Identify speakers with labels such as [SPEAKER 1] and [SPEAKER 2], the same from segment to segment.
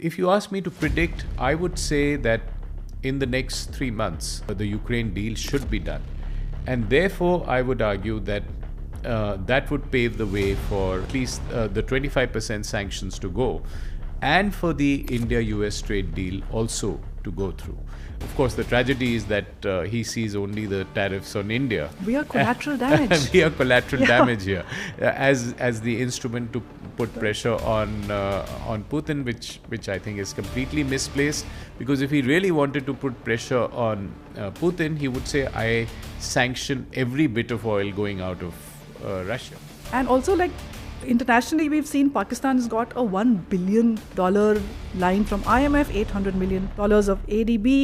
[SPEAKER 1] If you ask me to predict, I would say that in the next 3 months, the Ukraine deal should be done. And therefore, I would argue that that would pave the way for at least the 25% sanctions to go, and for the India-US trade deal also to go through. Of course, the tragedy is that he sees only the tariffs on India.
[SPEAKER 2] We are collateral damage.
[SPEAKER 1] We are collateral damage here, as the instrument to put pressure on Putin, which I think is completely misplaced. Because if he really wanted to put pressure on Putin, he would say, "I sanction every bit of oil going out of Russia."
[SPEAKER 2] And also, like, internationally, we've seen Pakistan has got a $1 billion line from IMF, $800 million of ADB.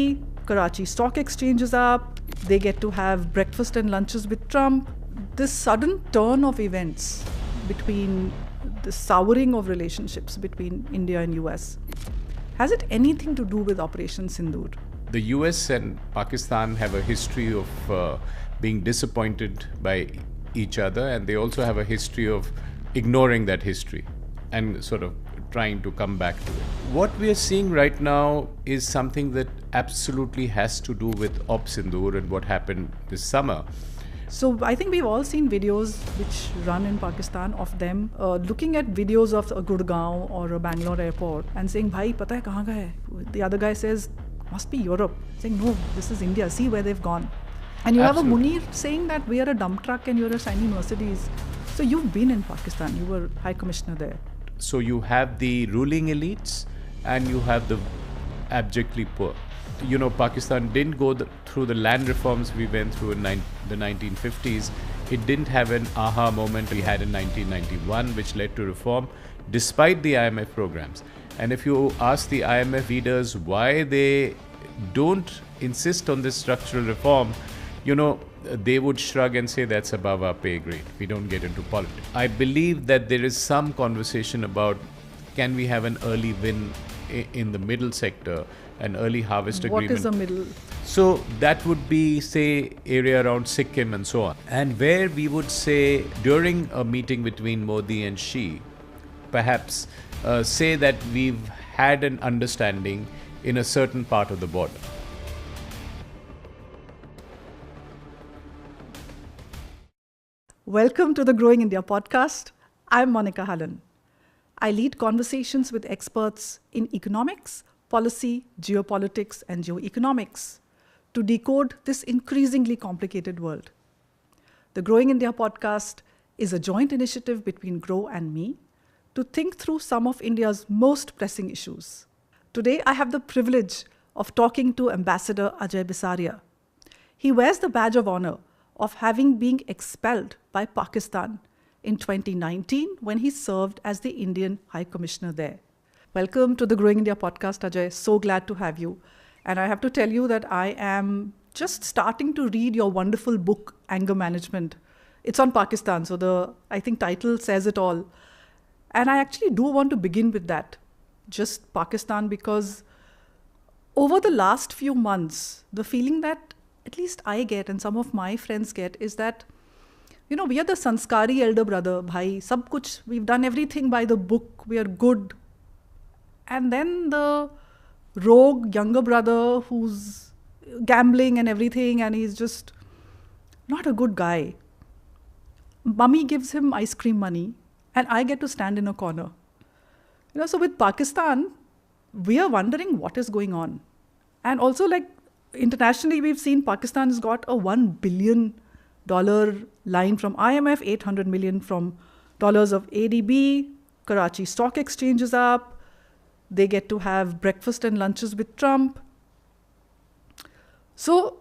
[SPEAKER 2] Karachi Stock Exchange is up. They get to have breakfast and lunches with Trump. This sudden turn of events between the souring of relationships between India and US, has it anything to do with Operation Sindoor?
[SPEAKER 1] The US and Pakistan have a history of being disappointed by each other, and they also have a history of ignoring that history and sort of trying to come back to it. What we are seeing right now is something that absolutely has to do with Op Sindoor and what happened this summer.
[SPEAKER 2] So I think we've all seen videos which run in Pakistan of them looking at videos of a Gurgaon or a Bangalore airport and saying, "Bhai, pata hai kahan gaye?" The other guy says, "Must be Europe." Saying, "No, this is India. See where they've gone." And you have a Munir saying that we are a dump truck and you're a shiny Mercedes. So you've been in Pakistan. You were High Commissioner there.
[SPEAKER 1] So you have the ruling elites and you have the abjectly poor. You know, Pakistan didn't go through the land reforms we went through in the 1950s. It didn't have an aha moment we had in 1991, which led to reform, despite the IMF programs. And if you ask the IMF leaders why they don't insist on this structural reform, you know, they would shrug and say that's above our pay grade. We don't get into politics. I believe that there is some conversation about, can we have an early win in the middle sector, an early harvest agreement.
[SPEAKER 2] What is the middle?
[SPEAKER 1] So that would be, say, area around Sikkim and so on. And where we would say, during a meeting between Modi and Xi, perhaps say that we've had an understanding in a certain part of the border.
[SPEAKER 2] Welcome to the Growing India podcast. I'm Monica Hallan. I lead conversations with experts in economics, policy, geopolitics, and geoeconomics to decode this increasingly complicated world. The Growing India podcast is a joint initiative between Grow and me to think through some of India's most pressing issues. Today, I have the privilege of talking to Ambassador Ajay Bisaria. He wears the badge of honor of having been expelled by Pakistan in 2019 when he served as the Indian High Commissioner there. Welcome to the Growing India podcast, Ajay. So glad to have you. And I have to tell you that I am just starting to read your wonderful book, Anger Management. It's on Pakistan, so the, I think, title says it all. And I actually do want to begin with that, just Pakistan, because over the last few months, the feeling that at least I get and some of my friends get is that, you know, we are the sanskari elder brother, bhai, sab kuch, we've done everything by the book, we are good. And then the rogue younger brother who's gambling and everything, and he's just not a good guy. Mummy gives him ice cream money, and I get to stand in a corner. You know, so with Pakistan, we are wondering what is going on. And also, like, internationally, we've seen Pakistan has got a $1 billion line from IMF, $800 million of ADB. Karachi Stock Exchange is up. They get to have breakfast and lunches with Trump. So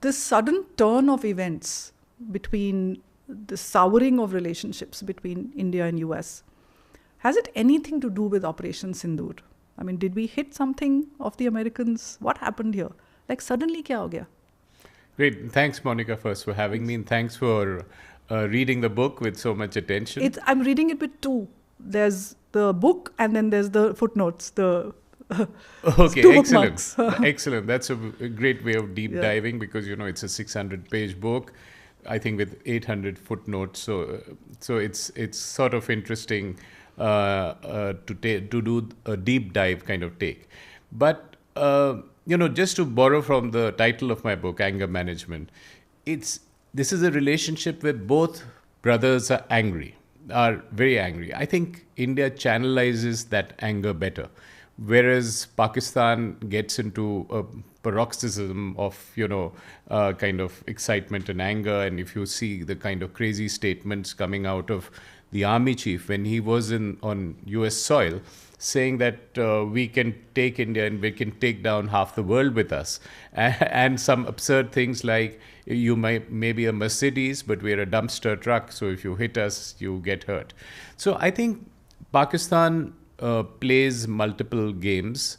[SPEAKER 2] this sudden turn of events between the souring of relationships between India and US, has it anything to do with Operation Sindoor? I mean, did we hit something of the Americans? What happened here? Like, suddenly kya ho gaya?
[SPEAKER 1] Great. Thanks, Monica, first for having me. And thanks for reading the book with so much attention.
[SPEAKER 2] I'm reading it with two. There's the book and then there's the footnotes.
[SPEAKER 1] Okay, excellent. Excellent. That's a great way of deep diving because, you know, it's a 600-page book, I think with 800 footnotes. So it's sort of interesting to do a deep dive kind of take. But just to borrow from the title of my book, Anger Management, this is a relationship where both brothers are very angry. I think India channelizes that anger better, whereas Pakistan gets into a paroxysm of kind of excitement and anger. And if you see the kind of crazy statements coming out of the army chief when he was on US soil, saying that we can take India and we can take down half the world with us, and some absurd things like you may be a Mercedes, but we're a dumpster truck, so if you hit us, you get hurt. So I think Pakistan plays multiple games,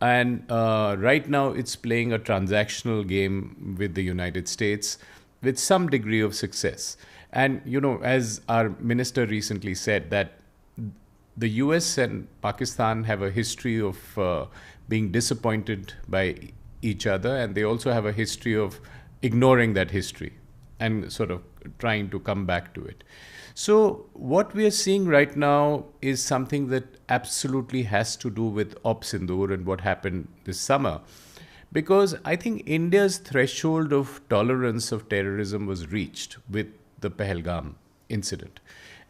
[SPEAKER 1] and right now it's playing a transactional game with the United States with some degree of success. And, as our minister recently said, that the US and Pakistan have a history of being disappointed by each other, and they also have a history of ignoring that history and sort of trying to come back to it. So what we are seeing right now is something that absolutely has to do with Op Sindoor and what happened this summer. Because I think India's threshold of tolerance of terrorism was reached with the Pahalgam incident.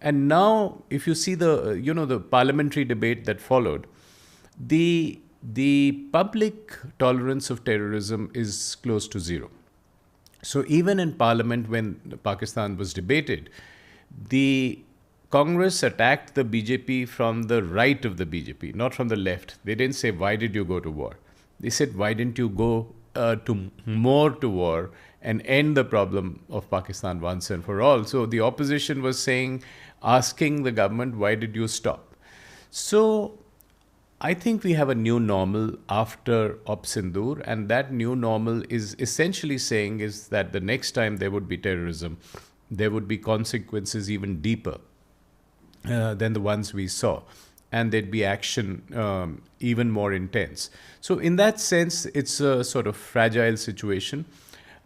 [SPEAKER 1] And now, if you see the parliamentary debate that followed, the public tolerance of terrorism is close to zero. So even in Parliament, when Pakistan was debated, the Congress attacked the BJP from the right of the BJP, not from the left. They didn't say, why did you go to war? They said, why didn't you go to war and end the problem of Pakistan once and for all? So the opposition was asking the government, why did you stop? So I think we have a new normal after Op Sindoor, and that new normal is essentially saying is that the next time there would be terrorism, there would be consequences even deeper than the ones we saw, and there'd be action even more intense. So in that sense, it's a sort of fragile situation.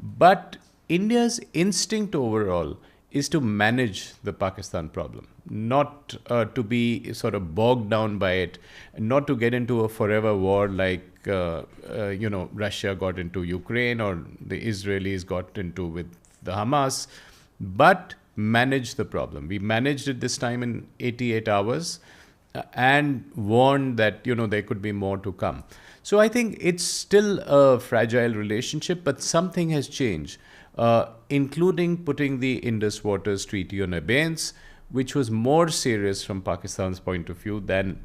[SPEAKER 1] But India's instinct overall is to manage the Pakistan problem, not to be sort of bogged down by it, not to get into a forever war like Russia got into Ukraine or the Israelis got into with the Hamas, but manage the problem. We managed it this time in 88 hours and warned that there could be more to come. So I think it's still a fragile relationship, but something has changed, including putting the Indus Waters Treaty on abeyance, which was more serious from Pakistan's point of view than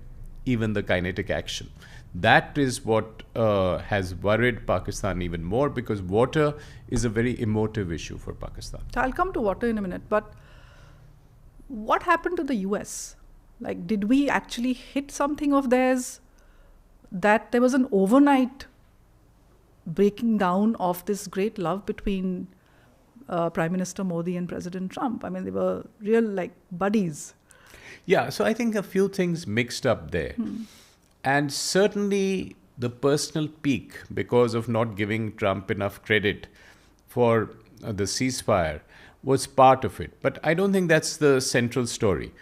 [SPEAKER 1] even the kinetic action. That is what has worried Pakistan even more, because water is a very emotive issue for Pakistan.
[SPEAKER 2] I'll come to water in a minute, but what happened to the US? Like, did we actually hit something of theirs? That there was an overnight breaking down of this great love between Prime Minister Modi and President Trump. I mean, they were real buddies.
[SPEAKER 1] Yeah, so I think a few things mixed up there. And certainly the personal pique, because of not giving Trump enough credit for the ceasefire, was part of it. But I don't think that's the central story.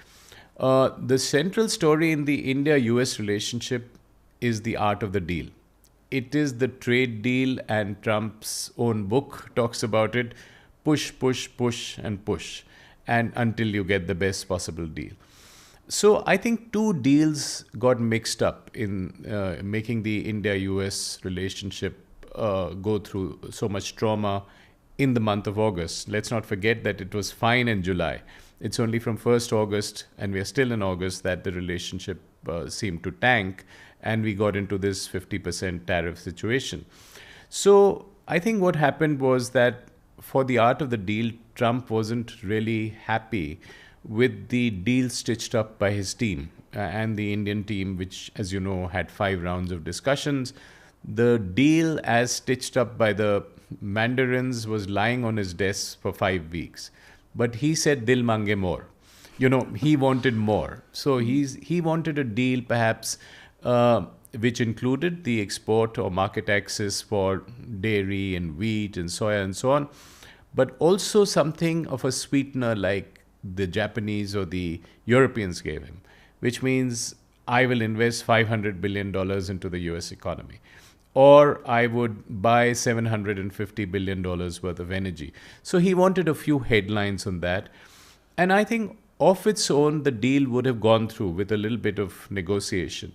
[SPEAKER 1] The central story in the India-US relationship is the art of the deal. It is the trade deal, and Trump's own book talks about it. Push, push, push, and push, and until you get the best possible deal. So I think two deals got mixed up in making the India-US relationship go through so much trauma in the month of August. Let's not forget that it was fine in July. It's only from 1st August, and we are still in August, that the relationship seemed to tank, and we got into this 50% tariff situation. So I think what happened was that for the art of the deal, Trump wasn't really happy with the deal stitched up by his team and the Indian team, which, as you know, had 5 rounds of discussions. The deal as stitched up by the mandarins was lying on his desk for 5 weeks. But he said, Dil mange more. He wanted more. So he wanted a deal perhaps which included the export or market access for dairy and wheat and soya and so on, but also something of a sweetener like the Japanese or the Europeans gave him, which means I will invest $500 billion into the US economy. Or I would buy $750 billion worth of energy. So he wanted a few headlines on that. And I think of its own, the deal would have gone through with a little bit of negotiation.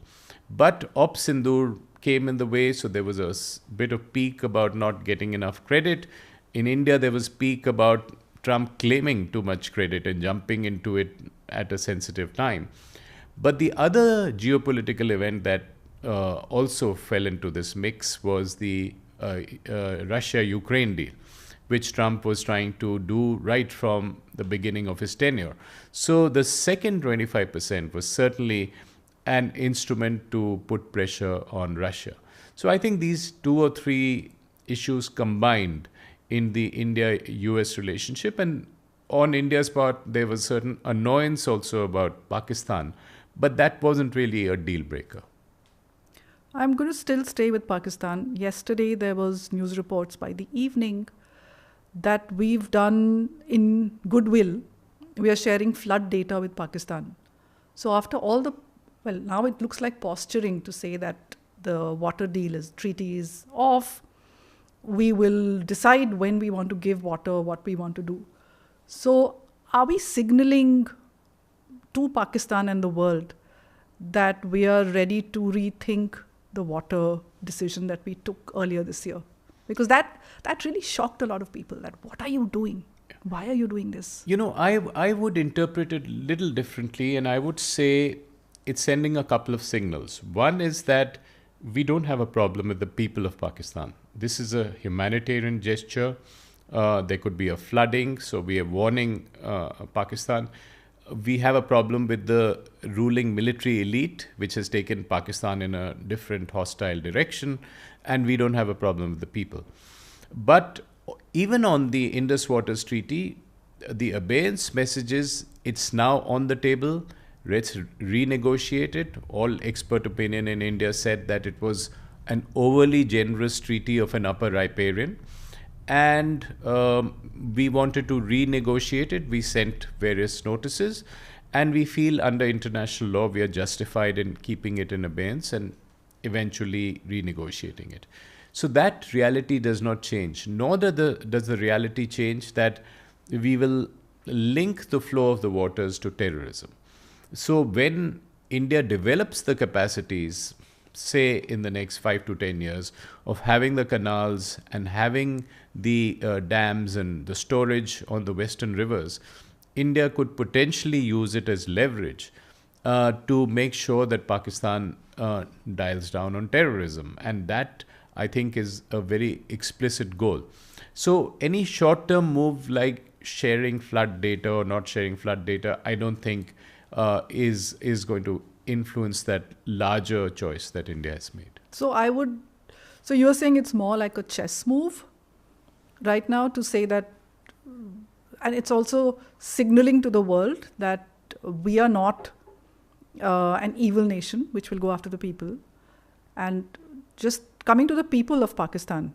[SPEAKER 1] But Op Sindoor came in the way, so there was a bit of peak about not getting enough credit. In India, there was peak about Trump claiming too much credit and jumping into it at a sensitive time. But the other geopolitical event that also fell into this mix was the Russia-Ukraine deal, which Trump was trying to do right from the beginning of his tenure. So the second 25% was certainly an instrument to put pressure on Russia. So I think these two or three issues combined in the India-US relationship, and on India's part, there was certain annoyance also about Pakistan, but that wasn't really a deal breaker.
[SPEAKER 2] I'm going to still stay with Pakistan. Yesterday, there was news reports by the evening that we've done in goodwill. We are sharing flood data with Pakistan. So after all now it looks like posturing to say that the water treaty is off. We will decide when we want to give water, what we want to do. So are we signaling to Pakistan and the world that we are ready to rethink the water decision that we took earlier this year? Because that really shocked a lot of people. That what are you doing? Why are you doing this?
[SPEAKER 1] I would interpret it a little differently, and I would say it's sending a couple of signals. One is that we don't have a problem with the people of Pakistan. This is a humanitarian gesture. There could be a flooding, so we are warning Pakistan. We have a problem with the ruling military elite, which has taken Pakistan in a different hostile direction, and we don't have a problem with the people. But even on the Indus Waters Treaty, the abeyance message is it's now on the table. Let's renegotiate it. All expert opinion in India said that it was an overly generous treaty of an upper riparian. And we wanted to renegotiate it. We sent various notices, and we feel under international law we are justified in keeping it in abeyance and eventually renegotiating it. So that reality does not change, nor does the reality change that we will link the flow of the waters to terrorism. So when India develops the capacities, say in the next 5 to 10 years, of having the canals and having the dams and the storage on the western rivers, India could potentially use it as leverage to make sure that Pakistan dials down on terrorism. And that, I think, is a very explicit goal. So any short-term move like sharing flood data or not sharing flood data, I don't think is going to influence that larger choice that India has made.
[SPEAKER 2] So you're saying it's more like a chess move right now to say that, and it's also signaling to the world that we are not an evil nation which will go after the people, and just coming to the people of Pakistan.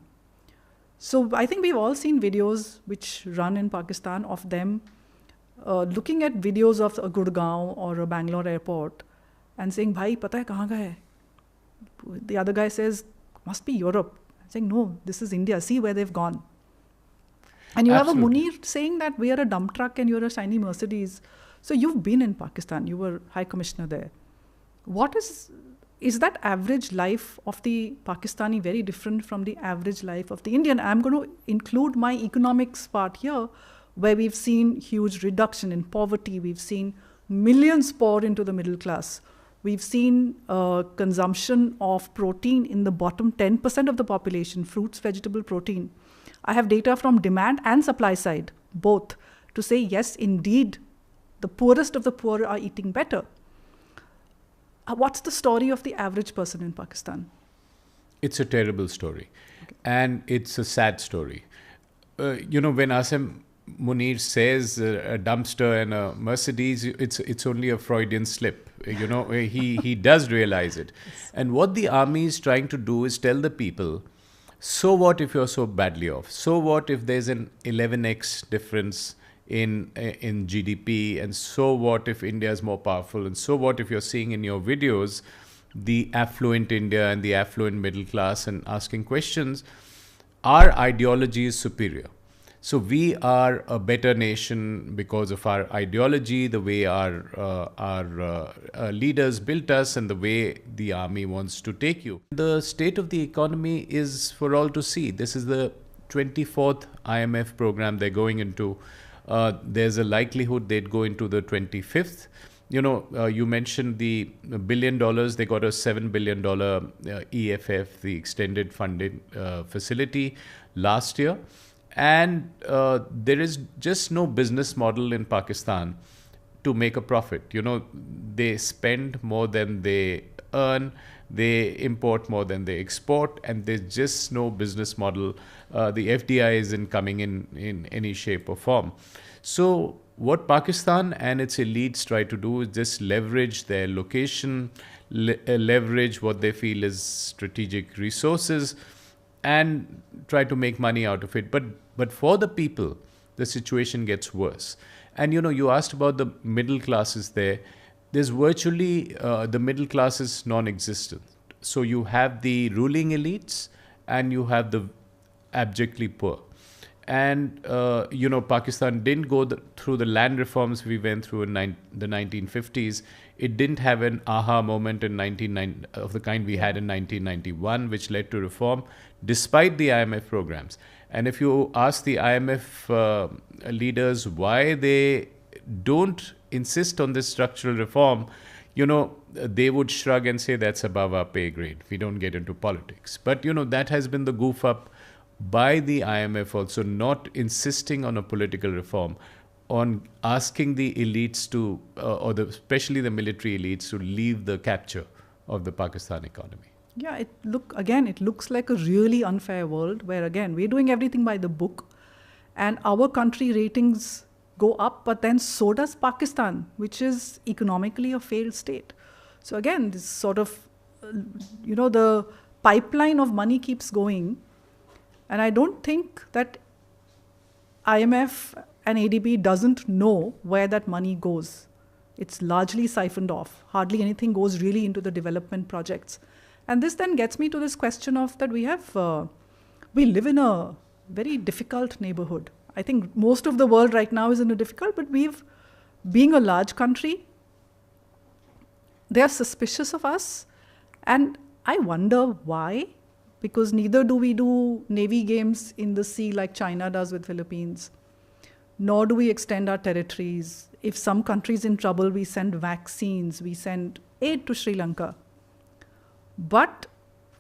[SPEAKER 2] So I think we've all seen videos which run in Pakistan of them looking at videos of a Gurgaon or a Bangalore airport and saying, "Bhai, pata hai kahan gaye?" The other guy says, "Must be Europe." I'm saying, "No, this is India. See where they've gone." And you
[SPEAKER 1] Absolutely.
[SPEAKER 2] have a Munir saying that we are a dump truck and you're a shiny Mercedes. So you've been in Pakistan. You were High Commissioner there. What is that average life of the Pakistani very different from the average life of the Indian? I'm going to include my economics part here, where we've seen huge reduction in poverty. We've seen millions pour into the middle class. We've seen consumption of protein in the bottom 10% of the population, fruits, vegetable, protein. I have data from demand and supply side, both, to say, yes, indeed, the poorest of the poor are eating better. What's the story of the average person in Pakistan?
[SPEAKER 1] It's a terrible story. Okay. And it's a sad story. When Asim Munir says a dumpster and a Mercedes, it's only a Freudian slip. He does realize it. Yes. And what the army is trying to do is tell the people, so what if you're so badly off? So what if there's an 11x difference in GDP, and so what if India is more powerful, and so what if you're seeing in your videos the affluent India and the affluent middle class and asking questions. Our ideology is superior. So we are a better nation because of our ideology, the way our leaders built us, and the way the army wants to take you. The state of the economy is for all to see. This is the 24th IMF program they're going into. There's a likelihood they'd go into the 25th. You mentioned the $1 billion. They got a $7 billion EFF, the extended funding facility, last year. And there is just no business model in Pakistan to make a profit. They spend more than they earn, they import more than they export, and there's just no business model. The FDI isn't coming in any shape or form. So what Pakistan and its elites try to do is just leverage their location, leverage what they feel is strategic resources, and try to make money out of it. But for the people, the situation gets worse. And you asked about the middle classes there. There's virtually the middle class is non-existent. So you have the ruling elites and you have the abjectly poor. And Pakistan didn't go through the land reforms we went through in the 1950s. It didn't have an aha moment of the kind we had in 1991, which led to reform, despite the IMF programs. And if you ask the IMF leaders why they don't insist on this structural reform, they would shrug and say that's above our pay grade. We don't get into politics. But, that has been the goof up by the IMF also, not insisting on a political reform, on asking the elites to, especially the military elites, to leave the capture of the Pakistan economy.
[SPEAKER 2] Yeah, it looks like a really unfair world where, again, we're doing everything by the book and our country ratings go up, but then so does Pakistan, which is economically a failed state. So again, this sort of, the pipeline of money keeps going. And I don't think that IMF and ADB doesn't know where that money goes. It's largely siphoned off. Hardly anything goes really into the development projects. And this then gets me to this question of that we live in a very difficult neighborhood. I think most of the world right now is in a difficult, but being a large country, they are suspicious of us. And I wonder why. Because neither do we do Navy games in the sea like China does with Philippines, nor do we extend our territories. If some country's in trouble, we send vaccines, we send aid to Sri Lanka. But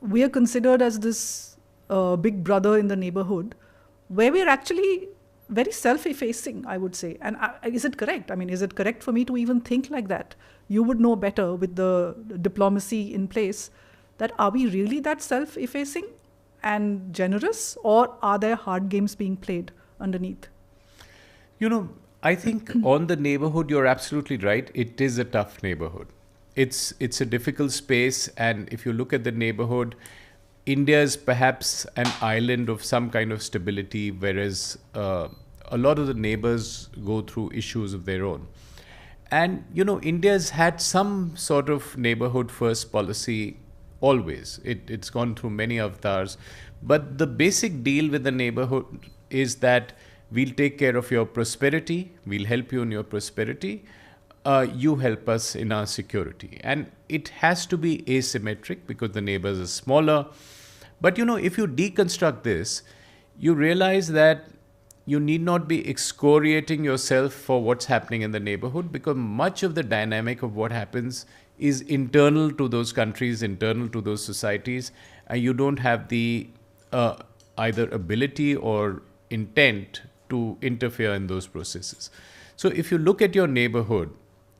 [SPEAKER 2] we are considered as this big brother in the neighborhood, where we're actually very self-effacing, I would say. And is it correct? I mean, is it correct for me to even think like that? You would know better with the diplomacy in place. That are we really that self-effacing and generous, or are there hard games being played underneath?
[SPEAKER 1] I think on the neighborhood, you're absolutely right. It is a tough neighborhood. It's a difficult space. And if you look at the neighborhood, India is perhaps an island of some kind of stability, whereas a lot of the neighbors go through issues of their own. And, India's had some sort of neighborhood first policy always. It's gone through many avatars. But the basic deal with the neighborhood is that we'll take care of your prosperity, we'll help you in your prosperity, you help us in our security. And it has to be asymmetric because the neighbors are smaller. But if you deconstruct this, you realize that you need not be excoriating yourself for what's happening in the neighborhood, because much of the dynamic of what happens is internal to those countries, internal to those societies, and you don't have the either ability or intent to interfere in those processes. So if you look at your neighborhood,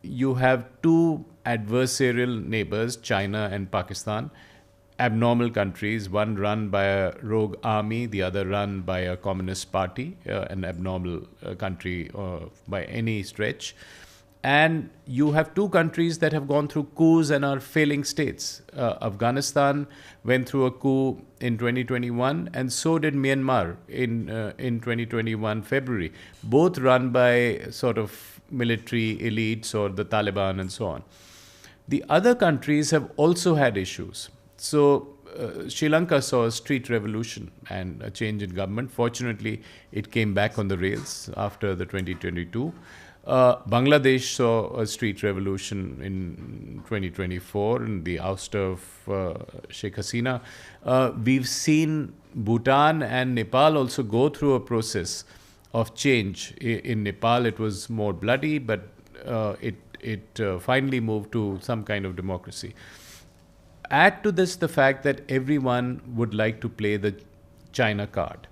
[SPEAKER 1] you have two adversarial neighbors, China and Pakistan, abnormal countries, one run by a rogue army, the other run by a communist party, an abnormal country by any stretch. And you have two countries that have gone through coups and are failing states. Afghanistan went through a coup in 2021, and so did Myanmar in 2021 February. Both run by sort of military elites or the Taliban and so on. The other countries have also had issues. So Sri Lanka saw a street revolution and a change in government. Fortunately, it came back on the rails after the 2022. Bangladesh saw a street revolution in 2024 in the ouster of Sheikh Hasina. We've seen Bhutan and Nepal also go through a process of change. In Nepal, it was more bloody, but it finally moved to some kind of democracy. Add to this the fact that everyone would like to play the China card.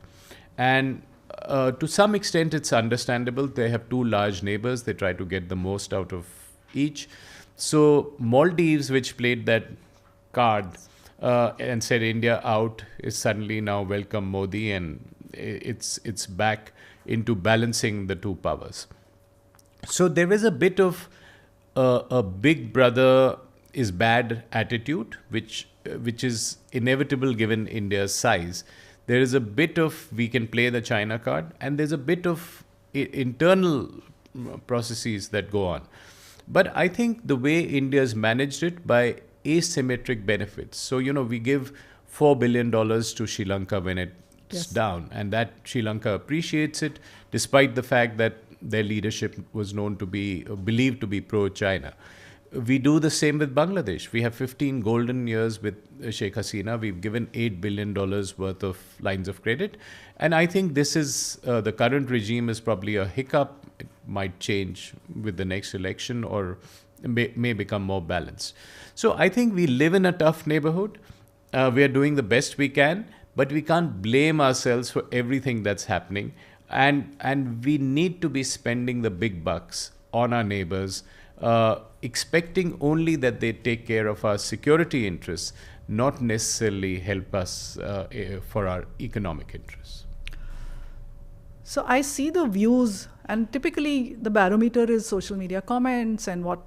[SPEAKER 1] And to some extent, it's understandable. They have two large neighbors. They try to get the most out of each. So Maldives, which played that card and said India out, is suddenly now welcome Modi, and it's back into balancing the two powers. So there is a bit of a big brother is bad attitude, which is inevitable given India's size. There is a bit of we can play the China card, and there's a bit of internal processes that go on. But I think the way India's managed it by asymmetric benefits. So, we give $4 billion to Sri Lanka when it's down, and that Sri Lanka appreciates it, despite the fact that their leadership was known to be, believed to be pro-China. We do the same with Bangladesh. We have 15 golden years with Sheikh Hasina. We've given $8 billion worth of lines of credit. And I think this is, the current regime is probably a hiccup. It might change with the next election or may become more balanced. So I think we live in a tough neighborhood. We are doing the best we can, but we can't blame ourselves for everything that's happening. And we need to be spending the big bucks on our neighbors, expecting only that they take care of our security interests, not necessarily help us for our economic interests.
[SPEAKER 2] So I see the views, and typically the barometer is social media comments and what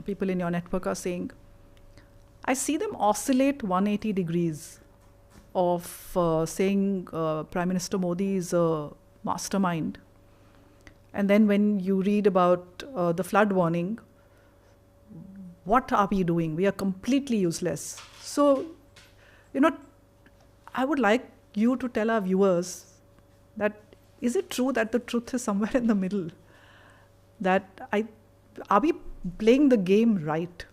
[SPEAKER 2] people in your network are saying. I see them oscillate 180 degrees of saying Prime Minister Modi is a mastermind. And then when you read about the flood warning, what are we doing? We are completely useless. So, I would like you to tell our viewers that is it true that the truth is somewhere in the middle? Are we playing the game right?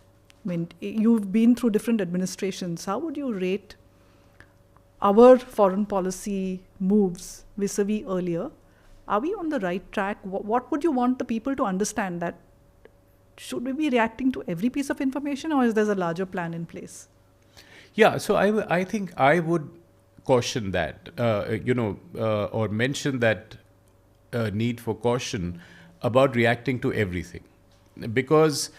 [SPEAKER 2] I mean, you've been through different administrations. How would you rate our foreign policy moves vis-a-vis earlier? Are we on the right track? What would you want the people to understand? That should we be reacting to every piece of information, or is there a larger plan in place?
[SPEAKER 1] Yeah, so I think I would caution that, or mention that need for caution about reacting to everything. Because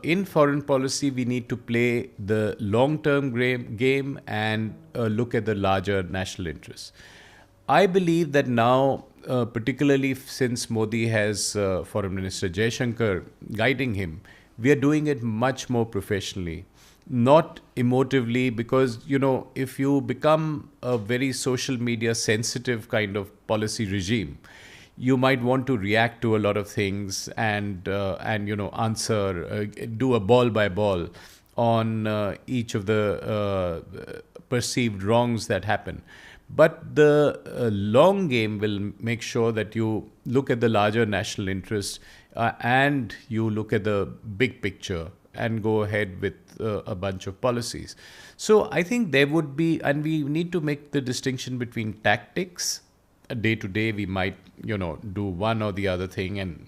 [SPEAKER 1] in foreign policy, we need to play the long-term game and look at the larger national interests. I believe that now, particularly since Modi has Foreign Minister Jaishankar guiding him, we are doing it much more professionally, not emotively, because, if you become a very social media sensitive kind of policy regime, you might want to react to a lot of things and answer, do a ball by ball on each of the perceived wrongs that happen. But the long game will make sure that you look at the larger national interest and you look at the big picture and go ahead with a bunch of policies. So I think there would be, and we need to make the distinction between tactics. Day to day, we might, do one or the other thing, and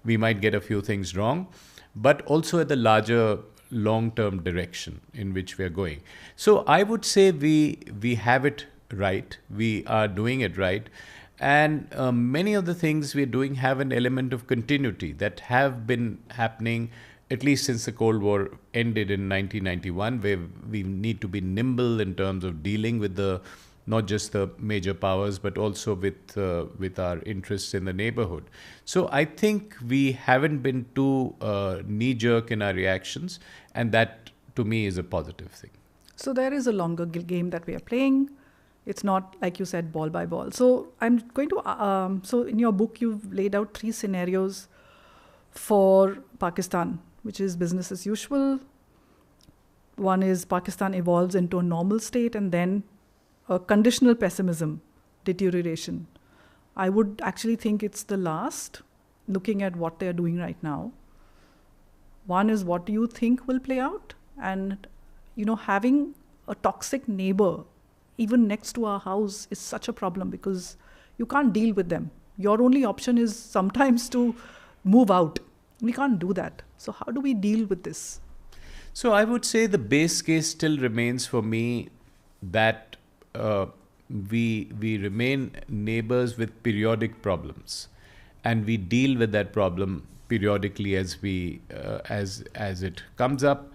[SPEAKER 1] we might get a few things wrong, but also at the larger long-term direction in which we are going. So I would say we have it right. We are doing it right. And many of the things we're doing have an element of continuity that have been happening at least since the Cold War ended in 1991, where we need to be nimble in terms of dealing with the not just the major powers, but also with our interests in the neighborhood. So I think we haven't been too knee-jerk in our reactions, and that, to me, is a positive thing.
[SPEAKER 2] So there is a longer game that we are playing. It's not, like you said, ball by ball. So I'm going to, so in your book, you've laid out 3 scenarios for Pakistan, which is business as usual. One is Pakistan evolves into a normal state, and then a conditional pessimism, deterioration. I would actually think it's the last, looking at what they're doing right now. One is, what do you think will play out? And, having a toxic neighbor even next to our house is such a problem because you can't deal with them. Your only option is sometimes to move out. We can't do that. So how do we deal with this?
[SPEAKER 1] So I would say the base case still remains for me that we remain neighbors with periodic problems, and we deal with that problem periodically as it comes up.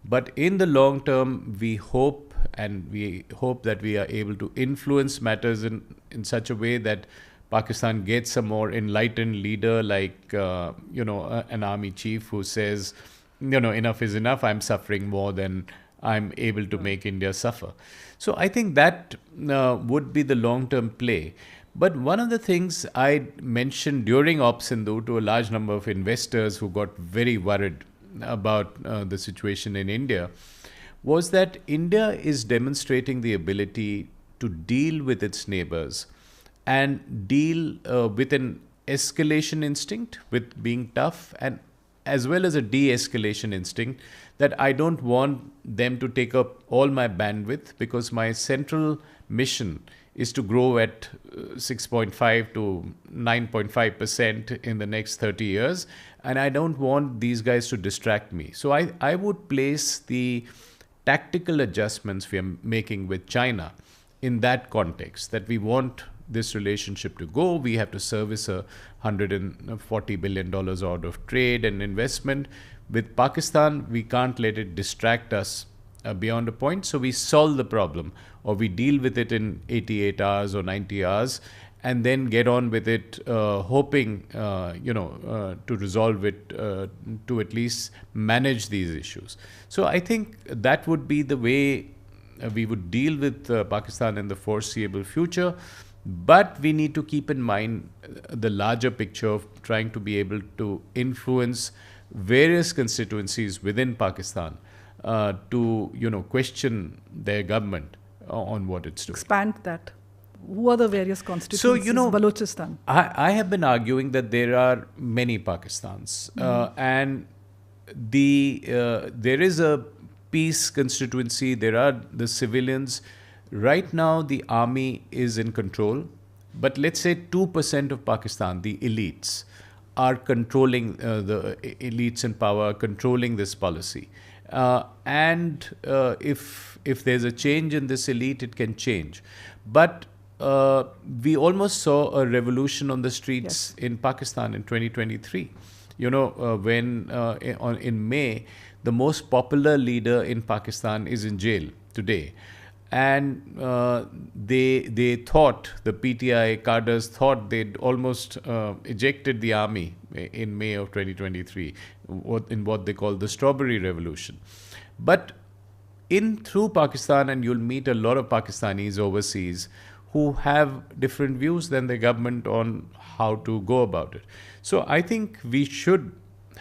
[SPEAKER 1] But in the long term, we hope that we are able to influence matters in such a way that Pakistan gets a more enlightened leader, like an army chief who says, enough is enough. I'm suffering more than I'm able to make India suffer. So I think that would be the long-term play. But one of the things I mentioned during Op Sindhu to a large number of investors who got very worried about the situation in India was that India is demonstrating the ability to deal with its neighbors and deal with an escalation instinct, with being tough, and as well as a de-escalation instinct, that I don't want them to take up all my bandwidth, because my central mission is to grow at 6.5 to 9.5% in the next 30 years. And I don't want these guys to distract me. So I would place the tactical adjustments we are making with China in that context, that we want this relationship to go. We have to service $140 billion out of trade and investment. With Pakistan, we can't let it distract us beyond a point. So we solve the problem, or we deal with it in 88 hours or 90 hours, and then get on with it, hoping, to resolve it, to at least manage these issues. So I think that would be the way we would deal with Pakistan in the foreseeable future. But we need to keep in mind the larger picture of trying to be able to influence various constituencies within Pakistan to, question their government on what it's doing.
[SPEAKER 2] Expand that. Who are the various constituencies?
[SPEAKER 1] So,
[SPEAKER 2] Balochistan.
[SPEAKER 1] I have been arguing that there are many Pakistans, and there is a peace constituency. There are the civilians. Right now, the army is in control, but let's say 2% of Pakistan, the elites, are controlling, the elites in power, controlling this policy. And if there's a change in this elite, it can change. But we almost saw a revolution on the streets in Pakistan in 2023. When in May, the most popular leader in Pakistan is in jail today. And they thought, the PTI cadres thought they'd almost ejected the army in May of 2023, in what they call the Strawberry Revolution. But through Pakistan, and you'll meet a lot of Pakistanis overseas who have different views than the government on how to go about it. So I think we should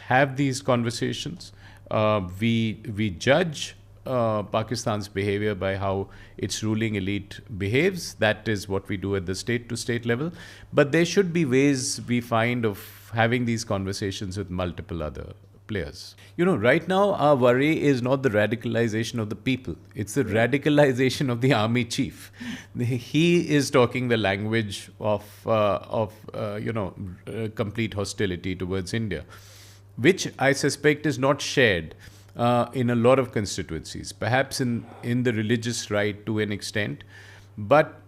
[SPEAKER 1] have these conversations. We judge Pakistan's behavior by how its ruling elite behaves. That is what we do at the state-to-state level. But there should be ways we find of having these conversations with multiple other players. Right now our worry is not the radicalization of the people. It's the radicalization of the army chief. He is talking the language of complete hostility towards India, which I suspect is not shared in a lot of constituencies, perhaps in the religious right to an extent. But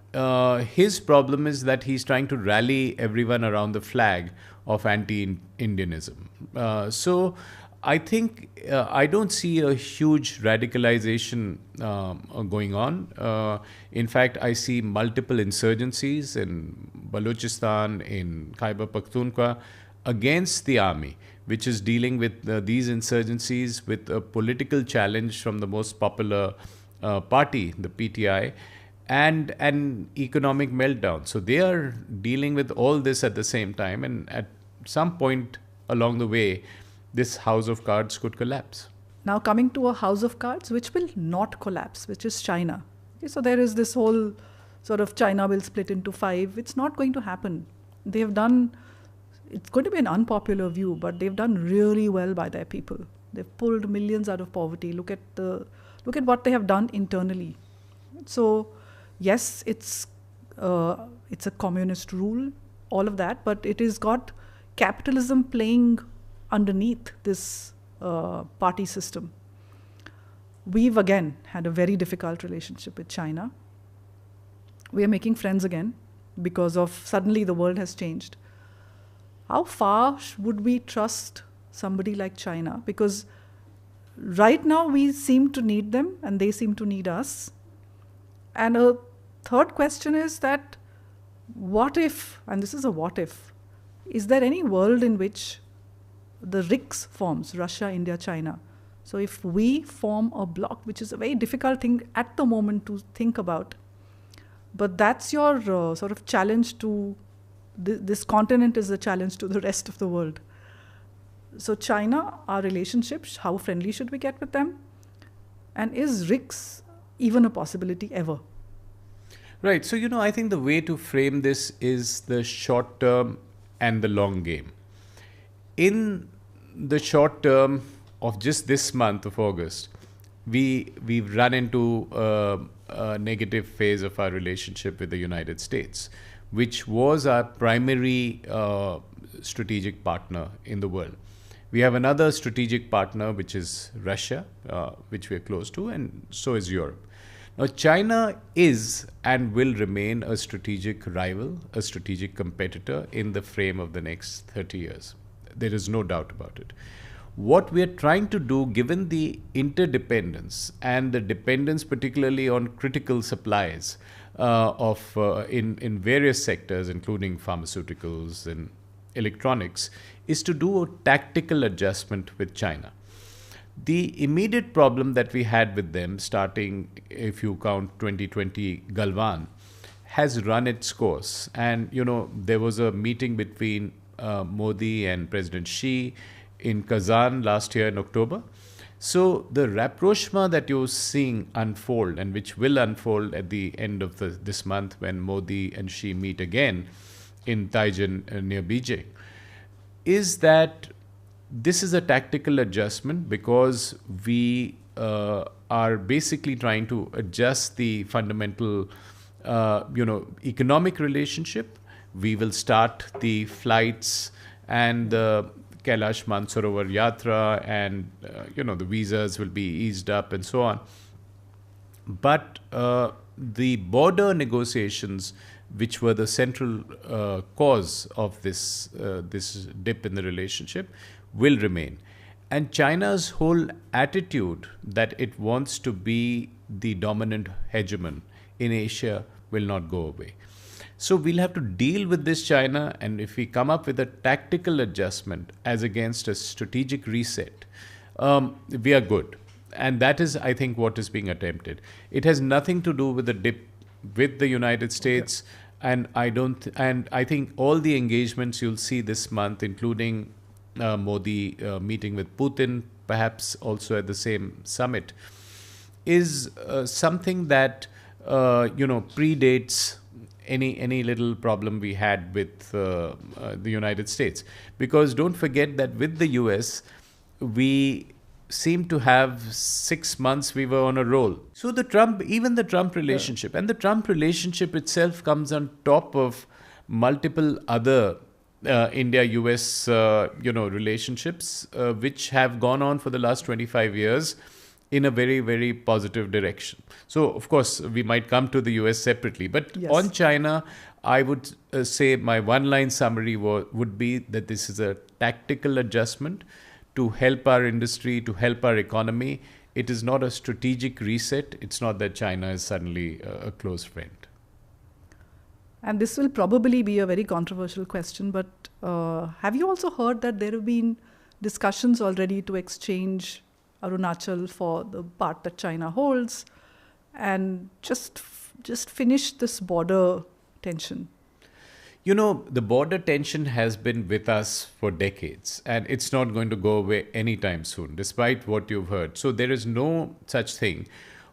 [SPEAKER 1] his problem is that he's trying to rally everyone around the flag of anti-Indianism. So I think I don't see a huge radicalization going on. In fact, I see multiple insurgencies in Balochistan, in Khyber Pakhtunkhwa, against the army, which is dealing with these insurgencies with a political challenge from the most popular party, the PTI, and an economic meltdown. So they are dealing with all this at the same time, and at some point along the way, this house of cards could collapse.
[SPEAKER 2] Now, coming to a house of cards which will not collapse, which is China. Okay, so there is this whole sort of China will split into five. It's not going to happen. They have done, it's going to be an unpopular view, but they've done really well by their people. They've pulled millions out of poverty. Look at what they have done internally. So, yes, it's a communist rule, all of that, but it has got capitalism playing underneath this party system. We've again had a very difficult relationship with China. We are making friends again because of suddenly the world has changed. How far would we trust somebody like China? Because right now we seem to need them and they seem to need us. And a third question is that what if, and this is a what if, is there any world in which the RICS forms, Russia, India, China? So if we form a bloc, which is a very difficult thing at the moment to think about, but that's your sort of challenge to, this continent is a challenge to the rest of the world. So China, our relationships, how friendly should we get with them? And is RICS even a possibility ever?
[SPEAKER 1] Right. So, I think the way to frame this is the short term and the long game. In the short term of just this month of August, we've run into a negative phase of our relationship with the United States, which was our primary strategic partner in the world. We have another strategic partner, which is Russia, which we are close to, and so is Europe. Now, China is and will remain a strategic rival, a strategic competitor in the frame of the next 30 years. There is no doubt about it. What we are trying to do, given the interdependence and the dependence particularly on critical supplies in various sectors, including pharmaceuticals and electronics, is to do a tactical adjustment with China. The immediate problem that we had with them, starting, if you count 2020 Galwan, has run its course. And, there was a meeting between Modi and President Xi in Kazan last year in October. So the rapprochement that you're seeing unfold, and which will unfold at the end of this month when Modi and Xi meet again in Taizhen near Beijing, is that this is a tactical adjustment because we are basically trying to adjust the fundamental, economic relationship. We will start the flights and the Kailash Mansarovar Yatra, and the visas will be eased up and so on. But the border negotiations, which were the central cause of this dip in the relationship, will remain. And China's whole attitude that it wants to be the dominant hegemon in Asia will not go away. So we'll have to deal with this China, and if we come up with a tactical adjustment as against a strategic reset, we are good. And that is, I think, what is being attempted. It has nothing to do with the dip with the United States. Okay. And I think all the engagements you'll see this month, including Modi meeting with Putin, perhaps also at the same summit, is something that predates any little problem we had with the United States. Because don't forget that with the US, we seem to have 6 months we were on a roll. So the Trump relationship, and the Trump relationship itself comes on top of multiple other India-US relationships, which have gone on for the last 25 years in a very, very positive direction. So, of course, we might come to the US separately. But yes, on China, I would say my one-line summary would be that this is a tactical adjustment to help our industry, to help our economy. It is not a strategic reset. It's not that China is suddenly a close friend.
[SPEAKER 2] And this will probably be a very controversial question, but have you also heard that there have been discussions already to exchange Arunachal for the part that China holds and just finish this border tension?
[SPEAKER 1] You know, the border tension has been with us for decades, and it's not going to go away anytime soon, despite what you've heard. So there is no such thing.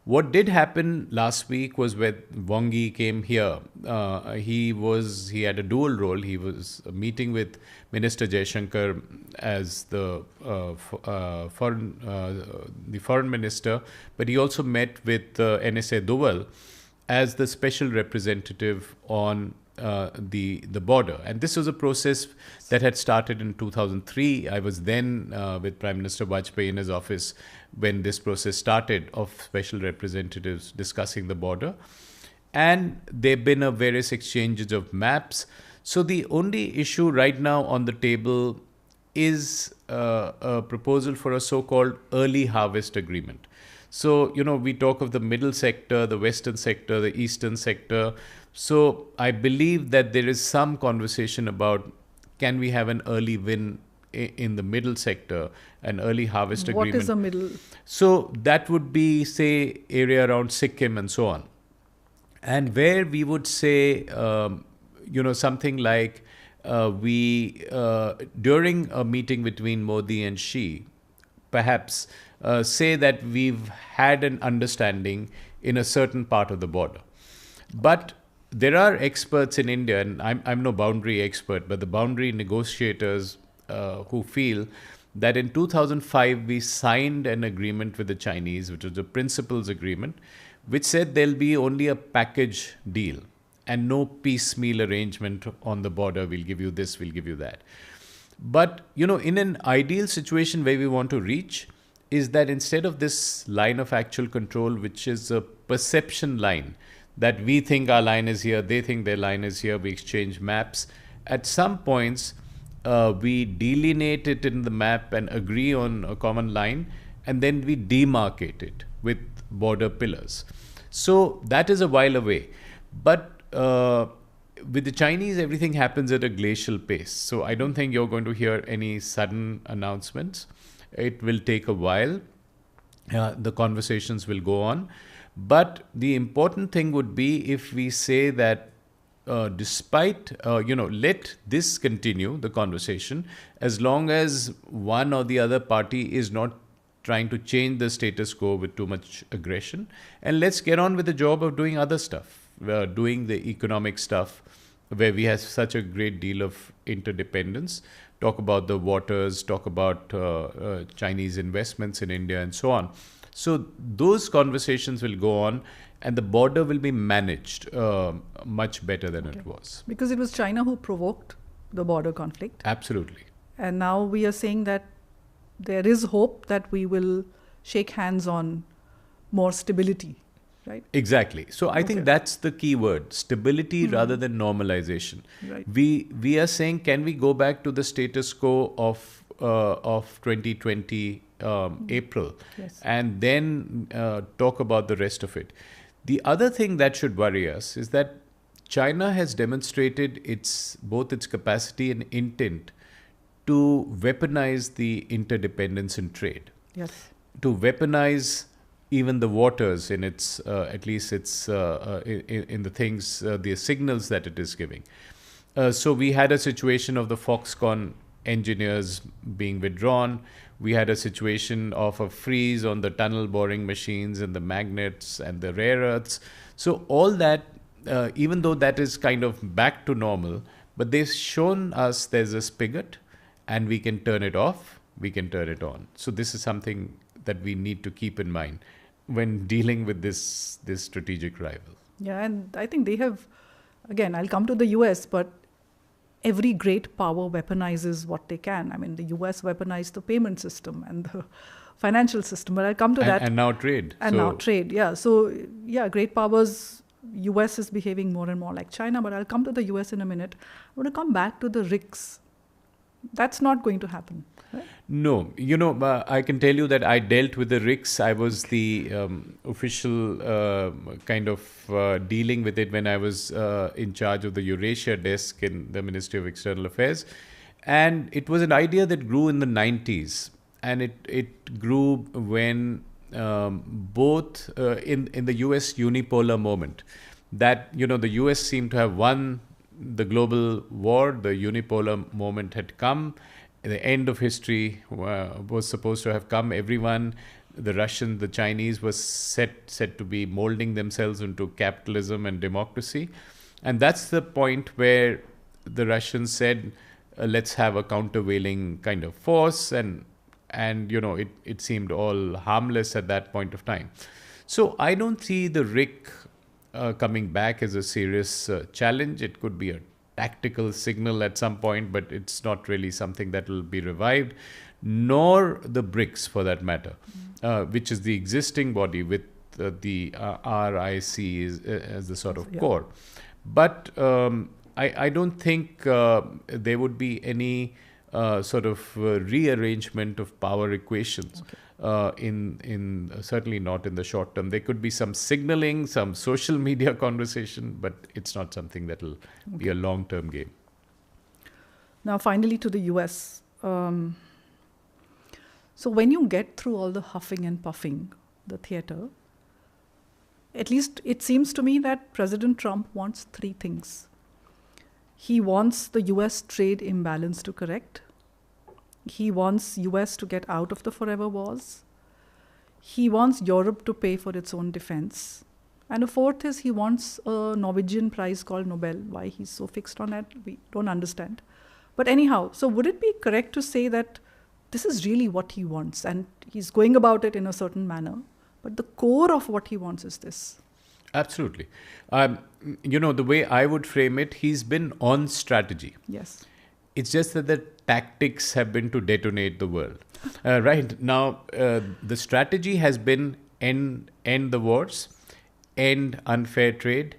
[SPEAKER 1] What did happen last week was when Wang Yi came here. He had a dual role. He was meeting with Minister Jaishankar as the foreign minister, but he also met with NSA Duval as the special representative on the border. And this was a process that had started in 2003. I was then with Prime Minister Vajpayee in his office when this process started of special representatives discussing the border. And there have been various exchanges of maps. So the only issue right now on the table is a proposal for a so-called early harvest agreement. So, you know, we talk of the middle sector, the western sector, the eastern sector. So I believe that there is some conversation about, can we have an early win in the middle sector, an early harvest agreement.
[SPEAKER 2] What is a middle?
[SPEAKER 1] So that would be, say, area around Sikkim and so on. And where we would say, something like during a meeting between Modi and Xi, perhaps say that we've had an understanding in a certain part of the border. But there are experts in India, and I'm no boundary expert, but the boundary negotiators who feel that in 2005 we signed an agreement with the Chinese, which was a principles agreement, which said there'll be only a package deal and no piecemeal arrangement on the border. We'll give you this, we'll give you that. But, you know, in an ideal situation where we want to reach is that instead of this line of actual control, which is a perception line, that we think our line is here, they think their line is here, we exchange maps. At some points, we delineate it in the map and agree on a common line, and then we demarcate it with border pillars. So that is a while away. But with the Chinese, everything happens at a glacial pace. So I don't think you're going to hear any sudden announcements. It will take a while. The conversations will go on. But the important thing would be if we say that let this continue, the conversation, as long as one or the other party is not trying to change the status quo with too much aggression. And let's get on with the job of doing other stuff, doing the economic stuff, where we have such a great deal of interdependence. Talk about the waters, talk about Chinese investments in India and so on. So those conversations will go on, and the border will be managed much better than it was.
[SPEAKER 2] Because it was China who provoked the border conflict.
[SPEAKER 1] Absolutely.
[SPEAKER 2] And now we are saying that there is hope that we will shake hands on more stability, right?
[SPEAKER 1] Exactly. So I think that's the key word, stability rather than normalization.
[SPEAKER 2] Right.
[SPEAKER 1] We are saying, can we go back to the status quo of 2020 April,
[SPEAKER 2] Yes.
[SPEAKER 1] and then talk about the rest of it. The other thing that should worry us is that China has demonstrated both its capacity and intent to weaponize the interdependence in trade.
[SPEAKER 2] Yes.
[SPEAKER 1] To weaponize even the waters in its, at least its, in the things, the signals that it is giving. So we had a situation of the Foxconn engineers being withdrawn. We had a situation of a freeze on the tunnel boring machines and the magnets and the rare earths. So all that, even though that is kind of back to normal, but they've shown us there's a spigot and we can turn it off, we can turn it on. So this is something that we need to keep in mind when dealing with this strategic rival.
[SPEAKER 2] Yeah, and I think they have, again, I'll come to the US, but every great power weaponizes what they can. I mean, the US weaponized the payment system and the financial system, but I'll come to that.
[SPEAKER 1] And now trade.
[SPEAKER 2] Now trade, yeah. So, yeah, great powers, US is behaving more and more like China, but I'll come to the US in a minute. I want to come back to the RICS That's not going to happen. Right?
[SPEAKER 1] No, I can tell you that I dealt with the RICS. I was the official kind of dealing with it when I was in charge of the Eurasia desk in the Ministry of External Affairs. And it was an idea that grew in the 90s. And it grew when both in the US unipolar moment, that, the US seemed to have won the global war, the unipolar moment had come, the end of history was supposed to have come. Everyone, the Russians, the Chinese, was set to be molding themselves into capitalism and democracy. And that's the point where the Russians said, let's have a countervailing kind of force. And it seemed all harmless at that point of time. So I don't see the RIC coming back as a serious challenge. It could be a tactical signal at some point, but it's not really something that will be revived, nor the BRICS for that matter, which is the existing body with the RIC as the sort of core. But I don't think there would be any sort of rearrangement of power equations. In certainly not in the short term. There could be some signaling, some social media conversation, but it's not something that will be a long-term game.
[SPEAKER 2] Now, finally, to the US. So when you get through all the huffing and puffing, the theater, at least it seems to me that President Trump wants three things. He wants the US trade imbalance to correct. He wants US to get out of the forever wars. He wants Europe to pay for its own defense. And a fourth is he wants a Norwegian prize called Nobel. Why he's so fixed on that, we don't understand. But anyhow, so would it be correct to say that this is really what he wants and he's going about it in a certain manner, but the core of what he wants is this?
[SPEAKER 1] Absolutely. The way I would frame it, he's been on strategy.
[SPEAKER 2] Yes.
[SPEAKER 1] It's just that the tactics have been to detonate the world. Right now, the strategy has been end the wars, end unfair trade,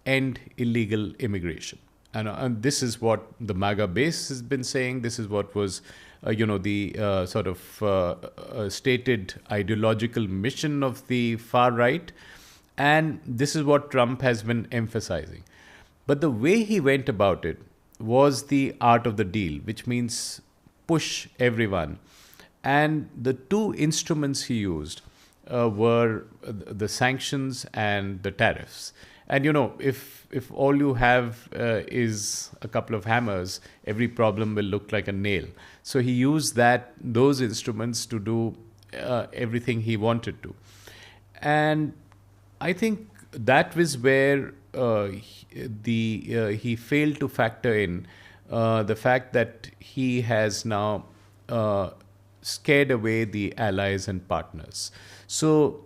[SPEAKER 1] end illegal immigration. And this is what the MAGA base has been saying. This is what was, the sort of stated ideological mission of the far right. And this is what Trump has been emphasizing. But the way he went about it was the art of the deal, which means push everyone. And the two instruments he used were the sanctions and the tariffs. And if all you have is a couple of hammers, every problem will look like a nail. So he used those instruments to do everything he wanted to. And I think that was where he failed to factor in the fact that he has now scared away the allies and partners. So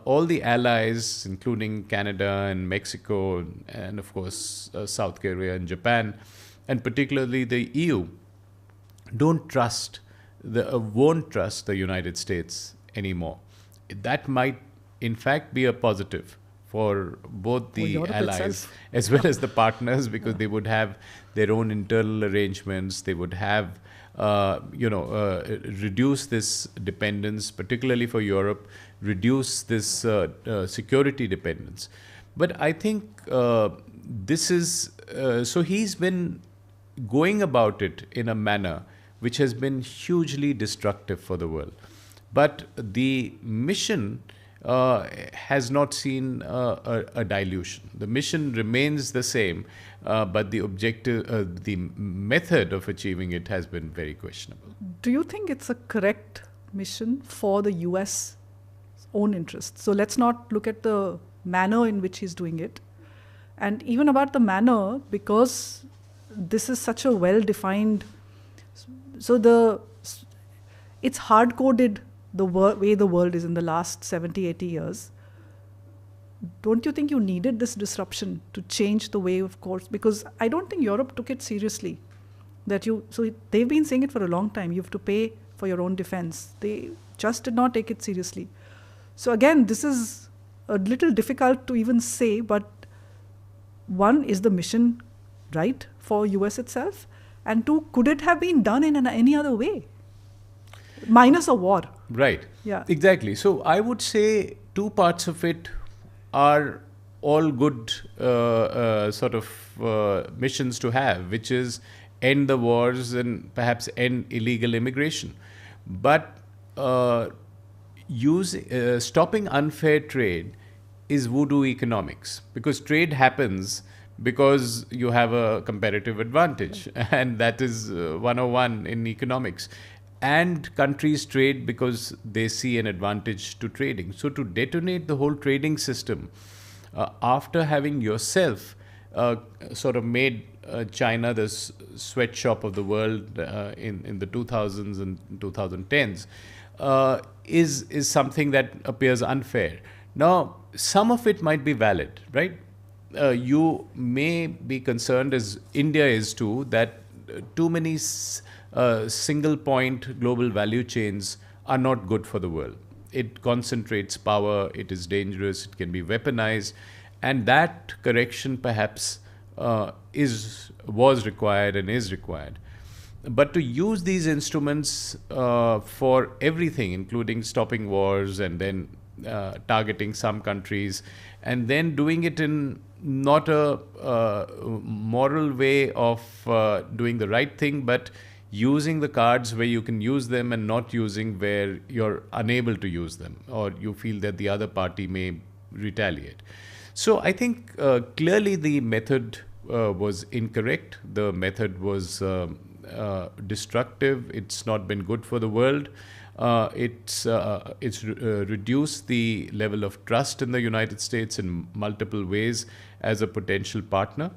[SPEAKER 1] all the allies, including Canada and Mexico and of course South Korea and Japan, and particularly the EU, won't trust the United States anymore. That might in fact be a positive for both the allies as well as the partners, because they would have their own internal arrangements. They would have, reduce this dependence, particularly for Europe, reduce this security dependence. But I think this is, so he's been going about it in a manner which has been hugely destructive for the world. But the mission has not seen a dilution. The mission remains the same, but the objective, the method of achieving it has been very questionable.
[SPEAKER 2] Do you think it's a correct mission for the US own interests? So let's not look at the manner in which he's doing it. And even about the manner, because this is such a well-defined, so it's hard-coded the way the world is in the last 70, 80 years. Don't you think you needed this disruption to change the way of course? Because I don't think Europe took it seriously. So they've been saying it for a long time. You have to pay for your own defense. They just did not take it seriously. So again, this is a little difficult to even say, but one, is the mission right for US itself? And two, could it have been done in any other way? Minus a war.
[SPEAKER 1] Right.
[SPEAKER 2] Yeah.
[SPEAKER 1] Exactly. So I would say two parts of it are all good missions to have, which is end the wars and perhaps end illegal immigration. But stopping unfair trade is voodoo economics, because trade happens because you have a comparative advantage, and that is 101 in economics. And countries trade because they see an advantage to trading. So to detonate the whole trading system, after having yourself made China the sweatshop of the world in the 2000s and 2010s, is something that appears unfair. Now, some of it might be valid, right? You may be concerned, as India is too, that too many single point global value chains are not good for the world. It concentrates power, it is dangerous, it can be weaponized, and that correction perhaps was required and is required. But to use these instruments for everything, including stopping wars and then targeting some countries, and then doing it in not a moral way of doing the right thing, but using the cards where you can use them and not using where you're unable to use them, or you feel that the other party may retaliate. So I think clearly the method was incorrect. The method was destructive. It's not been good for the world. It's reduced the level of trust in the United States in multiple ways as a potential partner.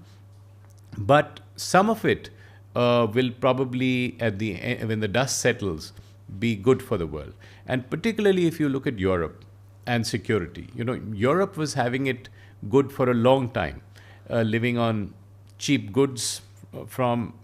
[SPEAKER 1] But some of it will probably, when the dust settles, be good for the world. And particularly if you look at Europe and security. Europe was having it good for a long time, living on cheap goods from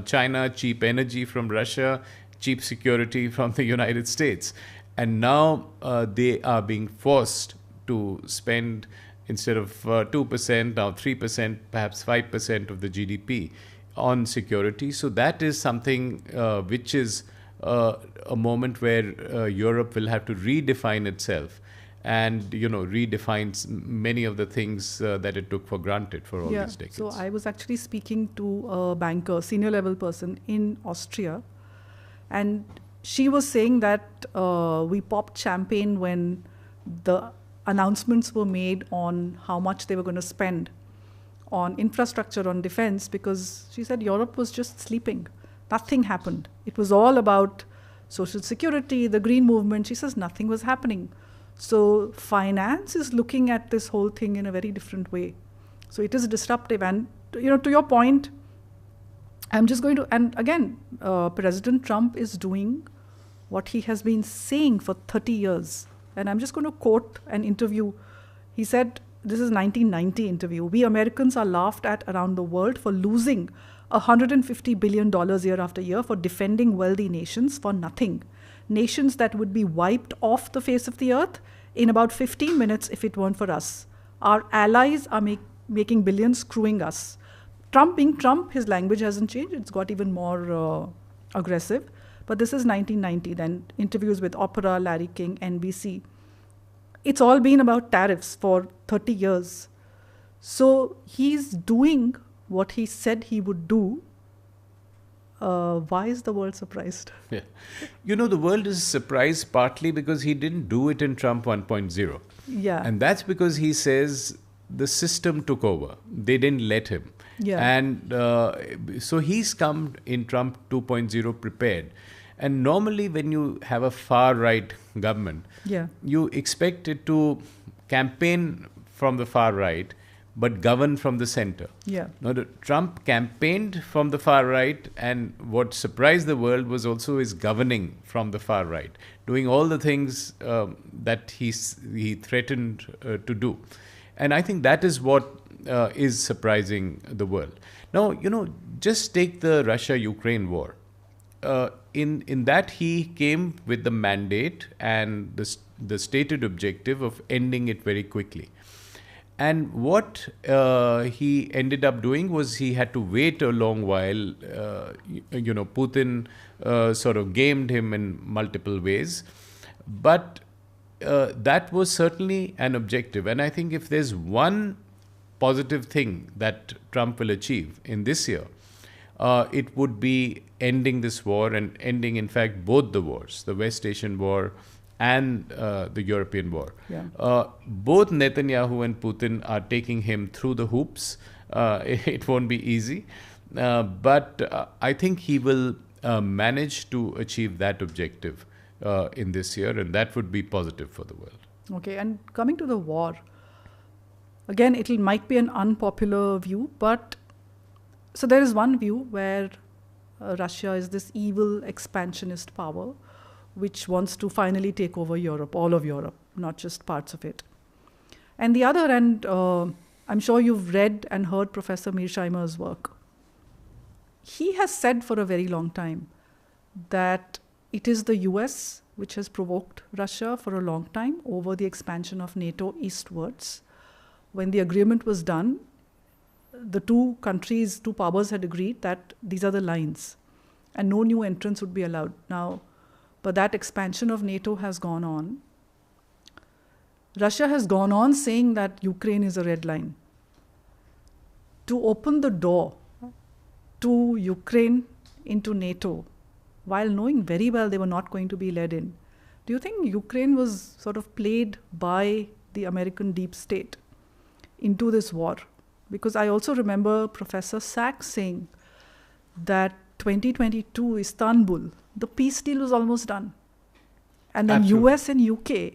[SPEAKER 1] China, cheap energy from Russia, cheap security from the United States. And now they are being forced to spend, instead of 2%, now 3%, perhaps 5% of the GDP on security. So that is something which is a moment where Europe will have to redefine itself and redefine many of the things that it took for granted for all these decades.
[SPEAKER 2] So I was actually speaking to a banker, senior level person in Austria, and she was saying that we popped champagne when the announcements were made on how much they were going to spend on infrastructure, on defense, because she said Europe was just sleeping. Nothing happened. It was all about social security, the green movement. She says nothing was happening. So finance is looking at this whole thing in a very different way. So it is disruptive. And to your point, I'm just going to, and again, President Trump is doing what he has been saying for 30 years. And I'm just going to quote an interview. He said, this is 1990 interview, "We Americans are laughed at around the world for losing $150 billion year after year for defending wealthy nations for nothing. Nations that would be wiped off the face of the earth in about 15 minutes if it weren't for us. Our allies are making billions screwing us." Trump being Trump, his language hasn't changed. It's got even more aggressive. But this is 1990, then interviews with Oprah, Larry King, NBC. It's all been about tariffs for 30 years. So he's doing what he said he would do. Why is the world surprised?
[SPEAKER 1] Yeah. The world is surprised partly because he didn't do it in Trump 1.0.
[SPEAKER 2] Yeah.
[SPEAKER 1] And that's because he says the system took over. They didn't let him.
[SPEAKER 2] Yeah.
[SPEAKER 1] And so he's come in Trump 2.0 prepared. And normally when you have a far-right government, you expect it to campaign from the far right, but govern from the center.
[SPEAKER 2] Yeah.
[SPEAKER 1] Now, Trump campaigned from the far right, and what surprised the world was also his governing from the far right, doing all the things that he threatened to do. And I think that is what is surprising the world. Now, just take the Russia-Ukraine war. In that he came with the mandate and the stated objective of ending it very quickly. And what he ended up doing was he had to wait a long while. Putin sort of gamed him in multiple ways. But that was certainly an objective. And I think if there's one positive thing that Trump will achieve in this year, it would be ending this war and ending, in fact, both the wars, the West Asian War and the European war.
[SPEAKER 2] Yeah.
[SPEAKER 1] Both Netanyahu and Putin are taking him through the hoops. It won't be easy. But I think he will manage to achieve that objective in this year, and that would be positive for the world.
[SPEAKER 2] Okay, and coming to the war, again, it might be an unpopular view, but so there is one view where Russia is this evil expansionist power which wants to finally take over Europe, all of Europe, not just parts of it. And the other end, I'm sure you've read and heard Professor Mearsheimer's work. He has said for a very long time that it is the US which has provoked Russia for a long time over the expansion of NATO eastwards. When the agreement was done, the two powers had agreed that these are the lines and no new entrants would be allowed. Now, but that expansion of NATO has gone on. Russia has gone on saying that Ukraine is a red line. To open the door to Ukraine into NATO, while knowing very well they were not going to be led in, do you think Ukraine was sort of played by the American deep state into this war? Because I also remember Professor Sachs saying that 2022 Istanbul, the peace deal was almost done. And then
[SPEAKER 1] Absolutely.
[SPEAKER 2] US and UK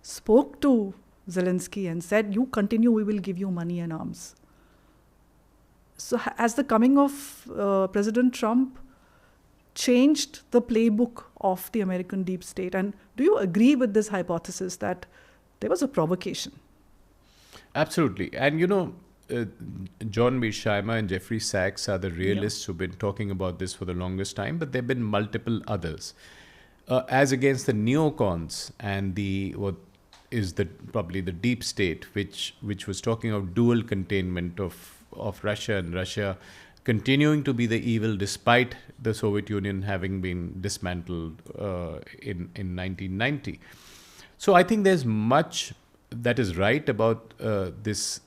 [SPEAKER 2] spoke to Zelensky and said, you continue, we will give you money and arms. So has the coming of President Trump changed the playbook of the American deep state? And do you agree with this hypothesis that there was a provocation?
[SPEAKER 1] Absolutely. And John Mearsheimer and Jeffrey Sachs are the realists who've been talking about this for the longest time, but there have been multiple others. As against the neocons and what is probably the deep state, which was talking of dual containment of Russia, and Russia continuing to be the evil despite the Soviet Union having been dismantled in 1990. So I think there's much that is right about this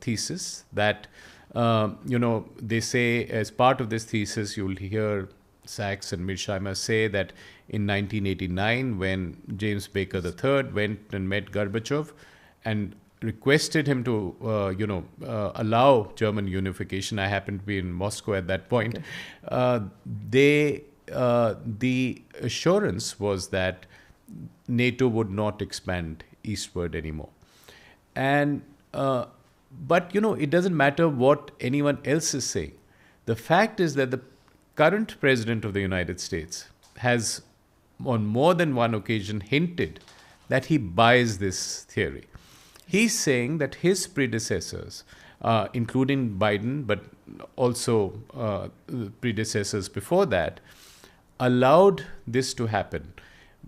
[SPEAKER 1] thesis that, they say as part of this thesis, you'll hear Sachs and Mearsheimer say that in 1989, when James Baker III went and met Gorbachev and requested him to, allow German unification, I happened to be in Moscow at that point, the assurance was that NATO would not expand eastward anymore. And but it doesn't matter what anyone else is saying. The fact is that the current president of the United States has on more than one occasion hinted that he buys this theory. He's saying that his predecessors, including Biden, but also predecessors before that, allowed this to happen,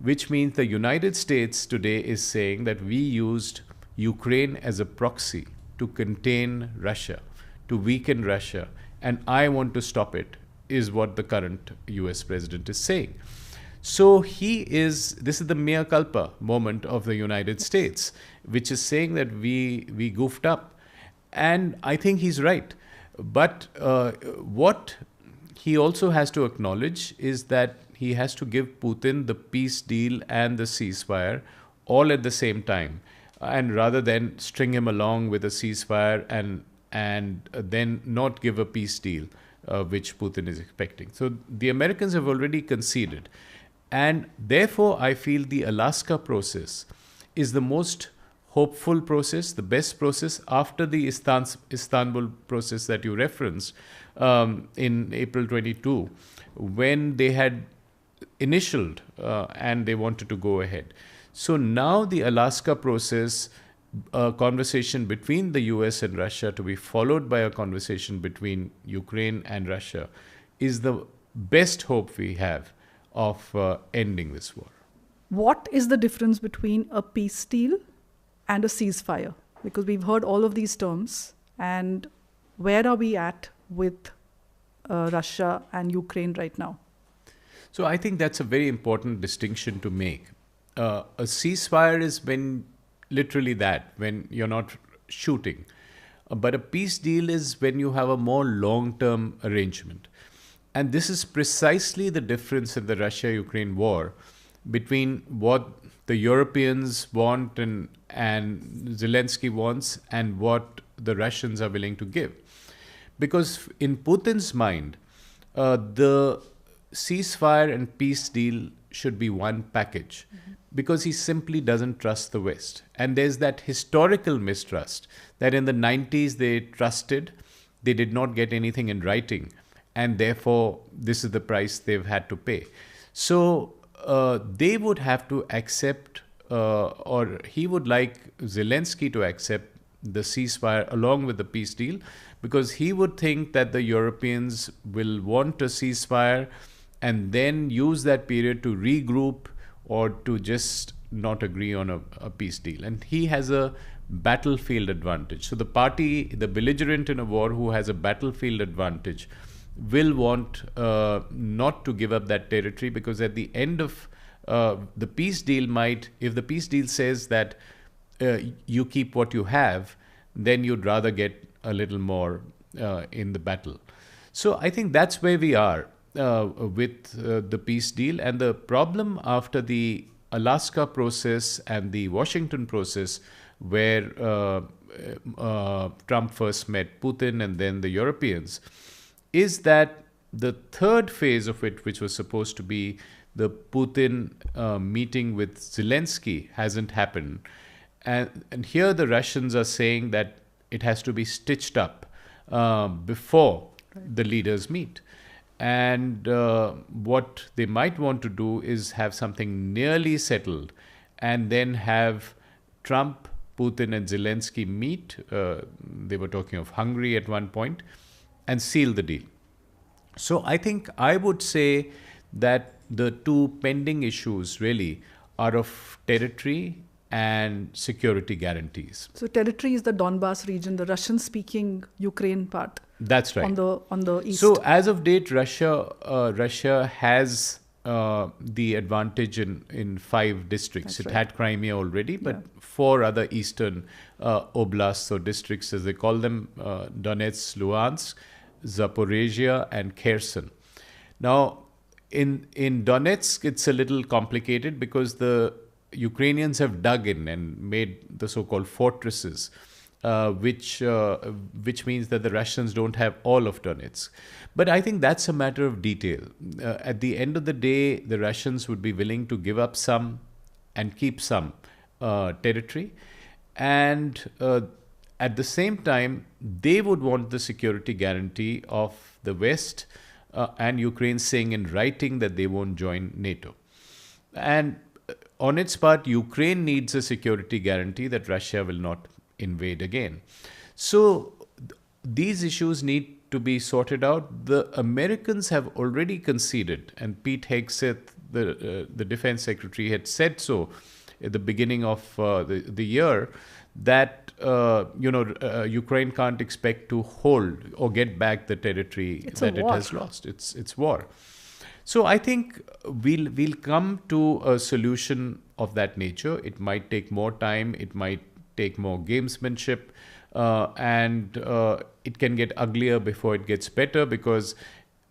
[SPEAKER 1] which means the United States today is saying that we used Ukraine as a proxy to contain Russia, to weaken Russia, and I want to stop it, is what the current US president is saying. So this is the mea culpa moment of the United States, which is saying that we goofed up. And I think he's right. But what he also has to acknowledge is that he has to give Putin the peace deal and the ceasefire all at the same time. And rather than string him along with a ceasefire and then not give a peace deal, which Putin is expecting. So the Americans have already conceded. And therefore, I feel the Alaska process is the most hopeful process, the best process after the Istanbul process that you referenced in April 22, when they had initialed and they wanted to go ahead. So now the Alaska process, a conversation between the US and Russia to be followed by a conversation between Ukraine and Russia, is the best hope we have of ending this war.
[SPEAKER 2] What is the difference between a peace deal and a ceasefire? Because we've heard all of these terms, and where are we at with Russia and Ukraine right now?
[SPEAKER 1] So I think that's a very important distinction to make. A ceasefire is when literally that, when you're not shooting. But a peace deal is when you have a more long-term arrangement. And this is precisely the difference in the Russia-Ukraine war between what the Europeans want and Zelensky wants and what the Russians are willing to give. Because in Putin's mind, the ceasefire and peace deal should be one package, because he simply doesn't trust the West. And there's that historical mistrust that in the 90s they trusted, they did not get anything in writing, and therefore this is the price they've had to pay. So they would have to accept, or he would like Zelensky to accept the ceasefire along with the peace deal, because he would think that the Europeans will want a ceasefire and then use that period to regroup or to just not agree on a peace deal. And he has a battlefield advantage. So the party, the belligerent in a war who has a battlefield advantage, will want not to give up that territory, because at the end of the peace deal might, if the peace deal says that you keep what you have, then you'd rather get a little more in the battle. So I think that's where we are with the peace deal. And the problem after the Alaska process and the Washington process, where Trump first met Putin and then the Europeans, is that the third phase of it, which was supposed to be the Putin meeting with Zelensky, hasn't happened. And here the Russians are saying that it has to be stitched up before the leaders meet. And what they might want to do is have something nearly settled and then have Trump, Putin and Zelensky meet. They were talking of Hungary at one point, and seal the deal. So I think I would say that the two pending issues really are of territory and security guarantees.
[SPEAKER 2] So territory is the Donbas region, the Russian-speaking Ukraine part.
[SPEAKER 1] That's right.
[SPEAKER 2] On the east.
[SPEAKER 1] So as of date, Russia has the advantage in 5 districts.
[SPEAKER 2] That's
[SPEAKER 1] it
[SPEAKER 2] right.
[SPEAKER 1] had Crimea already, but 4 other eastern oblasts or districts, as they call them, Donetsk, Luhansk, Zaporizhia, and Kherson. Now, in Donetsk, it's a little complicated because the Ukrainians have dug in and made the so-called fortresses, which means that the Russians don't have all of Donetsk. But I think that's a matter of detail. At the end of the day, the Russians would be willing to give up some and keep some territory. And at the same time, they would want the security guarantee of the West and Ukraine saying in writing that they won't join NATO. And on its part, Ukraine needs a security guarantee that Russia will not invade again. So these issues need to be sorted out. The Americans have already conceded, and Pete Hegseth, the defense secretary, had said so at the beginning of the year, that Ukraine can't expect to hold or get back the territory that it has lost. It's war. So I think we'll come to a solution of that nature. It might take more time. It might take more gamesmanship, and it can get uglier before it gets better, because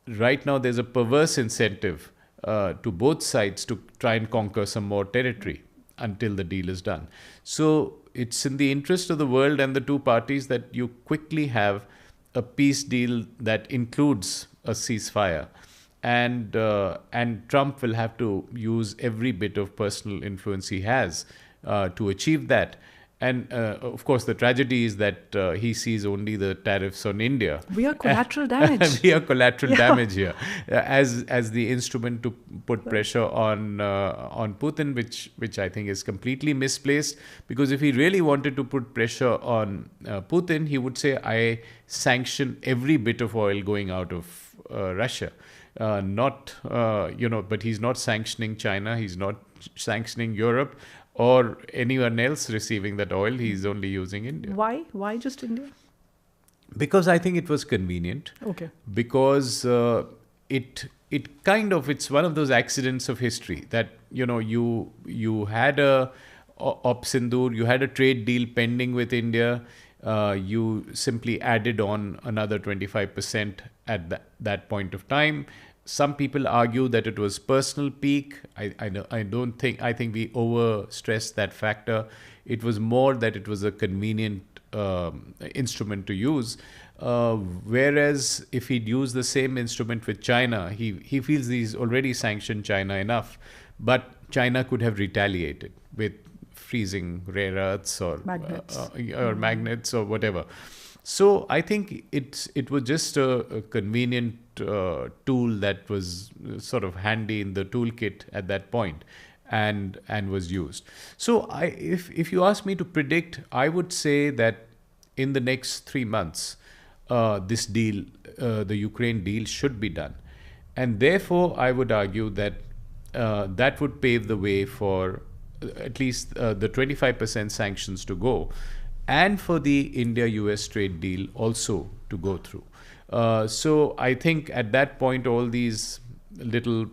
[SPEAKER 1] right now there's a perverse incentive to both sides to try and conquer some more territory until the deal is done. So it's in the interest of the world and the two parties that you quickly have a peace deal that includes a ceasefire. And Trump will have to use every bit of personal influence he has to achieve that. And of course, the tragedy is that he sees only the tariffs on India.
[SPEAKER 2] We are collateral damage.
[SPEAKER 1] We are collateral damage here, as the instrument to put pressure on Putin, which I think is completely misplaced. Because if he really wanted to put pressure on Putin, he would say, "I sanction every bit of oil going out of Russia." But he's not sanctioning China. He's not sanctioning Europe. or anyone else receiving that oil. He's only using India.
[SPEAKER 2] Why? Why just India?
[SPEAKER 1] Because I think it was convenient.
[SPEAKER 2] Okay.
[SPEAKER 1] Because it's one of those accidents of history that you had a Op Sindoor, you had a trade deal pending with India. You simply added on another 25% at that point of time. Some people argue that it was personal pique. I think we overstressed that factor. It was more that it was a convenient instrument to use. Whereas if he'd used the same instrument with China, he feels he's already sanctioned China enough, but China could have retaliated with freezing rare earths or magnets or whatever. So I think it was just a convenient tool that was sort of handy in the toolkit at that point, and was used. So if you ask me to predict, I would say that in the next 3 months, this deal, the Ukraine deal, should be done, and therefore I would argue that that would pave the way for at least the 25% sanctions to go, and for the India-US trade deal also to go through. So I think at that point, all these little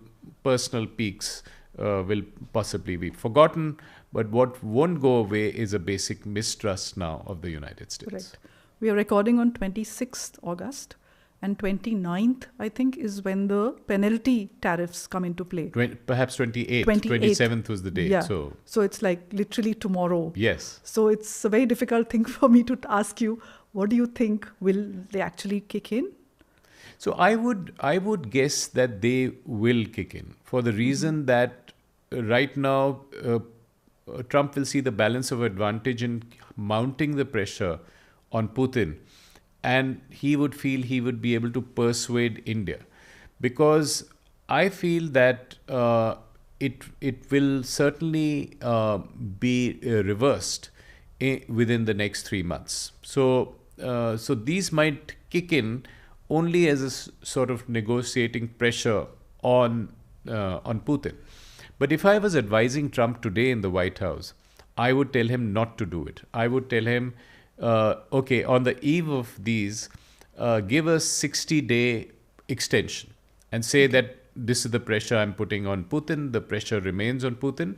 [SPEAKER 1] personal peaks will possibly be forgotten. But what won't go away is a basic mistrust now of the United States.
[SPEAKER 2] Correct. We are recording on 26th August. And 29th, I think, is when the penalty tariffs come into play.
[SPEAKER 1] Perhaps 28th. 27th was the date.
[SPEAKER 2] Yeah. So it's like literally tomorrow.
[SPEAKER 1] Yes.
[SPEAKER 2] So it's a very difficult thing for me to ask you, what do you think? Will they actually kick in?
[SPEAKER 1] So I would guess that they will kick in, for the reason that right now Trump will see the balance of advantage in mounting the pressure on Putin. And he would feel he would be able to persuade India, because I feel that it will certainly be reversed within the next 3 months. So these might kick in only as a sort of negotiating pressure on Putin. But if I was advising Trump today in the White House, I would tell him not to do it. I would tell him, okay, on the eve of these, give a 60-day extension and say that this is the pressure I'm putting on Putin, the pressure remains on Putin,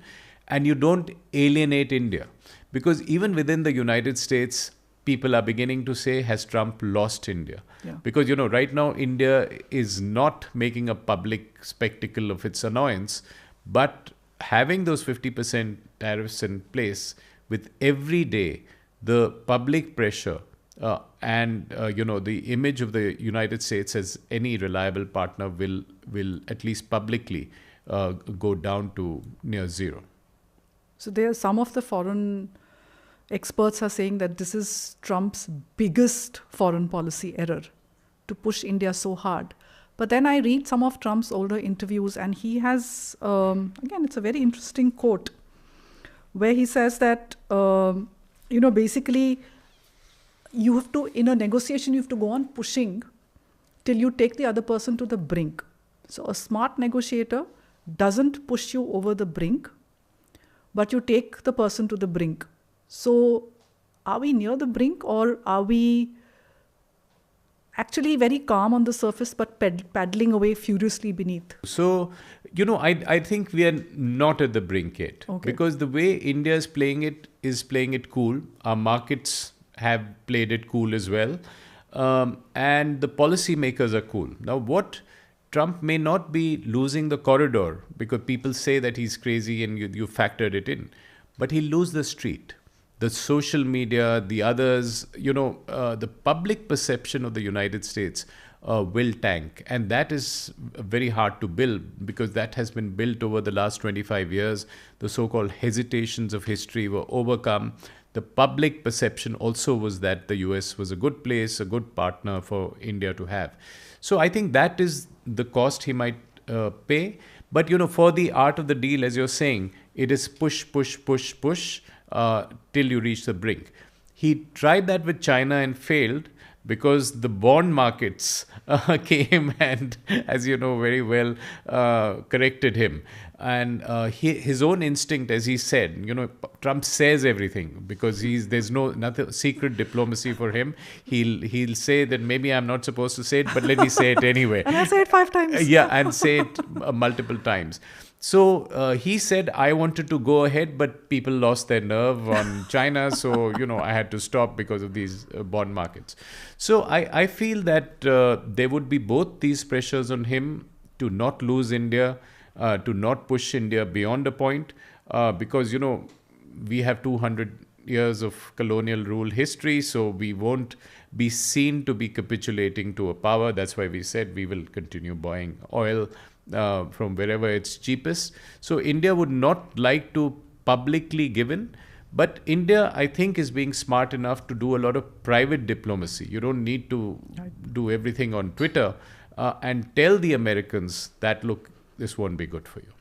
[SPEAKER 1] and you don't alienate India. Because even within the United States, people are beginning to say, has Trump lost India?
[SPEAKER 2] Yeah.
[SPEAKER 1] Because, right now India is not making a public spectacle of its annoyance, but having those 50% tariffs in place, with every day, the public pressure and the image of the United States as any reliable partner will at least publicly go down to near zero.
[SPEAKER 2] So there are some of the foreign experts are saying that this is Trump's biggest foreign policy error, to push India so hard. But then I read some of Trump's older interviews, and he has, again, it's a very interesting quote, where he says that basically, you have to, in a negotiation, you have to go on pushing till you take the other person to the brink. So a smart negotiator doesn't push you over the brink, but you take the person to the brink. So are we near the brink, or are we actually very calm on the surface but paddling away furiously beneath?
[SPEAKER 1] So, I think we are not at the brink yet.
[SPEAKER 2] Okay.
[SPEAKER 1] Because the way India is playing it cool. Our markets have played it cool as well. And the policymakers are cool. Now, what Trump may not be losing the corridor, because people say that he's crazy and you factored it in, but he'll lose the street. The social media, the others, the public perception of the United States will tank. And that is very hard to build, because that has been built over the last 25 years. The so-called hesitations of history were overcome. The public perception also was that the US was a good place, a good partner for India to have. So I think that is the cost he might pay. But, for the art of the deal, as you're saying, it is push, push, push, push, till you reach the brink. He tried that with China and failed, because the bond markets came and, as you know very well, corrected him. And his own instinct, as he said, Trump says everything because there's nothing secret diplomacy for him. He'll say that maybe I'm not supposed to say it, but let me say it anyway.
[SPEAKER 2] And I say it 5 times.
[SPEAKER 1] Yeah, and say it multiple times. So he said, I wanted to go ahead, but people lost their nerve on China. So, I had to stop because of these bond markets. So I feel that there would be both these pressures on him to not lose India, to not push India beyond a point, because, we have 200 years of colonial rule history, so we won't be seen to be capitulating to a power. That's why we said we will continue buying oil from wherever it's cheapest. So India would not like to publicly give in, but India, I think, is being smart enough to do a lot of private diplomacy. You don't need to do everything on Twitter and tell the Americans that, look, this won't be good for you.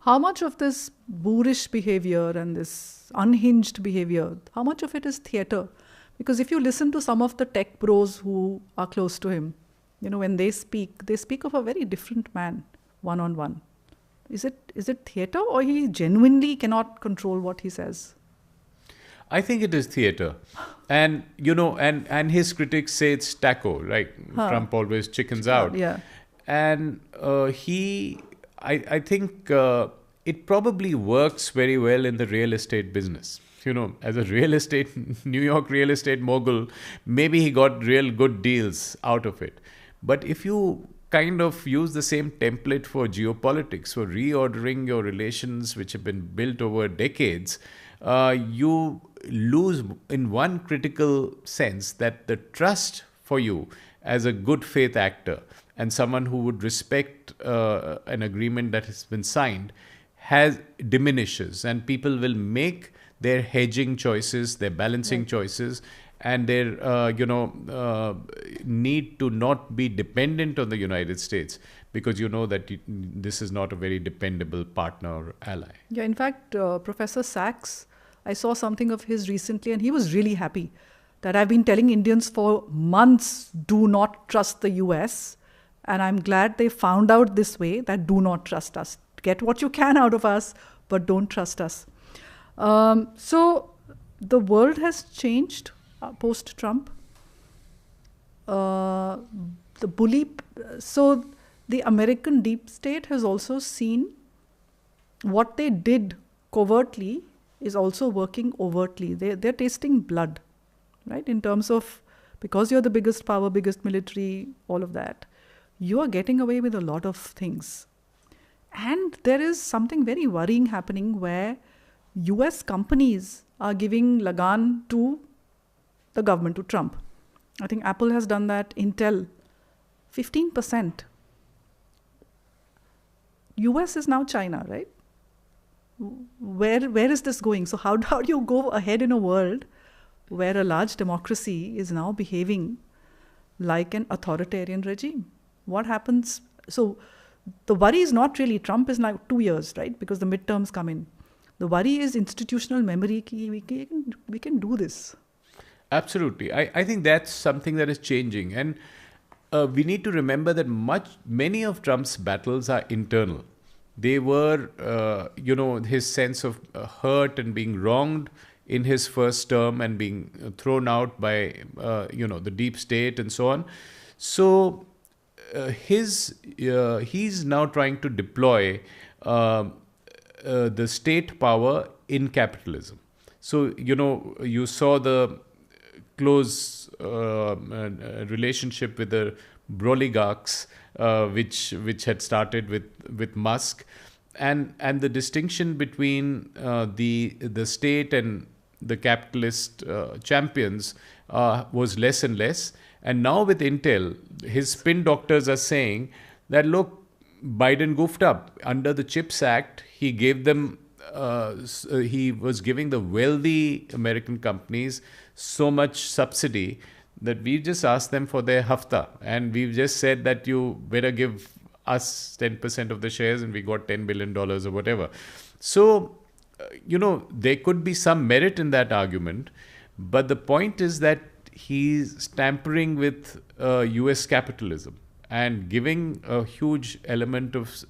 [SPEAKER 2] How much of this boorish behavior and this unhinged behavior, how much of it is theatre? Because if you listen to some of the tech bros who are close to him, when they speak of a very different man, one-on-one. Is it theatre, or he genuinely cannot control what he says?
[SPEAKER 1] I think it is theatre. And, and his critics say it's taco, right? Trump always chickens out.
[SPEAKER 2] Yeah.
[SPEAKER 1] And I think it probably works very well in the real estate business. As a New York real estate mogul, maybe he got real good deals out of it. But if you kind of use the same template for geopolitics, for reordering your relations which have been built over decades, you lose in one critical sense, that the trust for you as a good faith actor and someone who would respect an agreement that has been signed diminishes, and people will make their hedging choices, their balancing choices, and their need to not be dependent on the United States, because that this is not a very dependable partner or ally.
[SPEAKER 2] Yeah, in fact, Professor Sachs, I saw something of his recently, and he was really happy that I've been telling Indians for months, do not trust the US. And I'm glad they found out this way, that do not trust us. Get what you can out of us, but don't trust us. So the world has changed post-Trump. So the American deep state has also seen what they did covertly is also working overtly. They're tasting blood, right? In terms of, because you're the biggest power, biggest military, all of that, you are getting away with a lot of things. And there is something very worrying happening where US companies are giving Lagan to the government, to Trump. I think Apple has done that, Intel, 15%. US is now China, right? Where is this going? So how do you go ahead in a world where a large democracy is now behaving like an authoritarian regime? What happens? So the worry is not really Trump is now 2 years, right? Because the midterms come in. The worry is institutional memory. We can do this.
[SPEAKER 1] Absolutely. I think that's something that is changing. And we need to remember that many of Trump's battles are internal. They were, his sense of hurt and being wronged in his first term and being thrown out by, the deep state and so on. So he's now trying to deploy the state power in capitalism. So, you saw the close relationship with the Broligarchs, which had started with Musk, and the distinction between the state and the capitalist champions was less and less. And now with Intel, his spin doctors are saying that, look, Biden goofed up. Under the CHIPS Act, he gave them, he was giving the wealthy American companies so much subsidy that we just asked them for their hafta. And we've just said that you better give us 10% of the shares, and we got $10 billion or whatever. So, there could be some merit in that argument. But the point is that he's tampering with US capitalism and giving a huge element of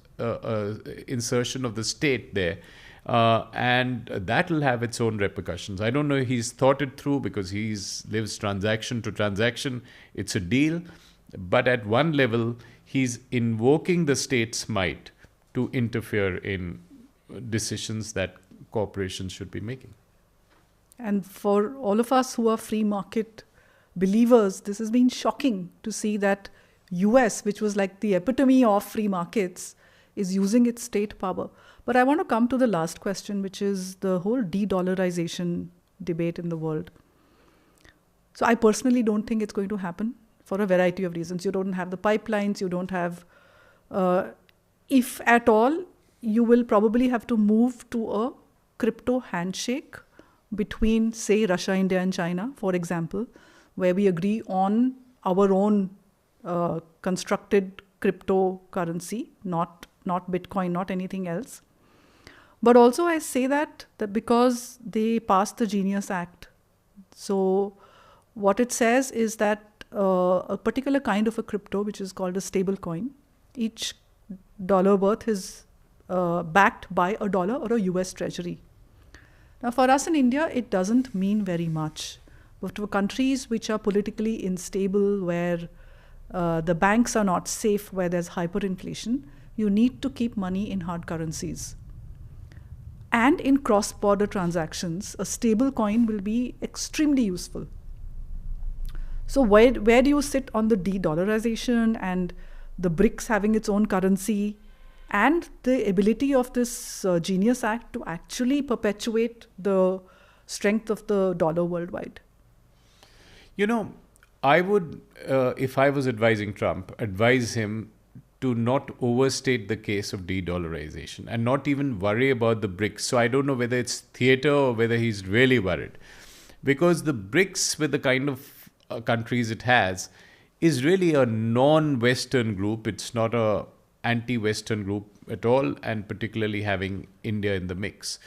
[SPEAKER 1] insertion of the state there. And that will have its own repercussions. I don't know if he's thought it through because he lives transaction to transaction. It's a deal. But at one level, he's invoking the state's might to interfere in decisions that corporations should be making.
[SPEAKER 2] And for all of us who are free market believers, this has been shocking to see that US, which was like the epitome of free markets, is using its state power. But I want to come to the last question, which is the whole de-dollarization debate in the world. So I personally don't think it's going to happen for a variety of reasons. You don't have the pipelines, you don't have, if at all, you will probably have to move to a crypto handshake between, say, Russia, India, and China, for example, where we agree on our own constructed cryptocurrency, not Bitcoin, not anything else. But also I say that because they passed the Genius Act. So what it says is that a particular kind of a crypto, which is called a stable coin, each dollar worth is backed by a dollar or a US treasury. Now for us in India, it doesn't mean very much. But for countries which are politically unstable, where the banks are not safe, where there's hyperinflation, you need to keep money in hard currencies. And in cross-border transactions, a stable coin will be extremely useful. So where do you sit on the de-dollarization and the BRICS having its own currency and the ability of this Genius Act to actually perpetuate the strength of the dollar worldwide?
[SPEAKER 1] You know, I would, if I was advising Trump, advise him to not overstate the case of de-dollarization and not even worry about the BRICS. So I don't know whether it's theater or whether he's really worried. Because the BRICS, with the kind of countries it has, is really a non-Western group. It's not a anti-Western group at all, and particularly having India in the mix.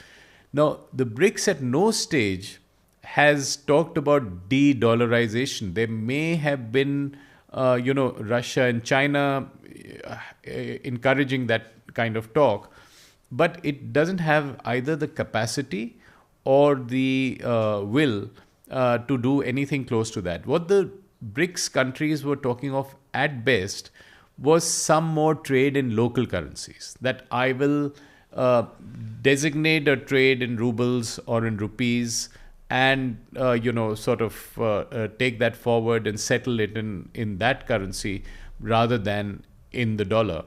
[SPEAKER 1] Now, the BRICS at no stage has talked about de-dollarization. There may have been, Russia and China encouraging that kind of talk, but it doesn't have either the capacity or the will to do anything close to that. What the BRICS countries were talking of at best was some more trade in local currencies, that I will designate a trade in rubles or in rupees and, take that forward and settle it in that currency rather than in the dollar,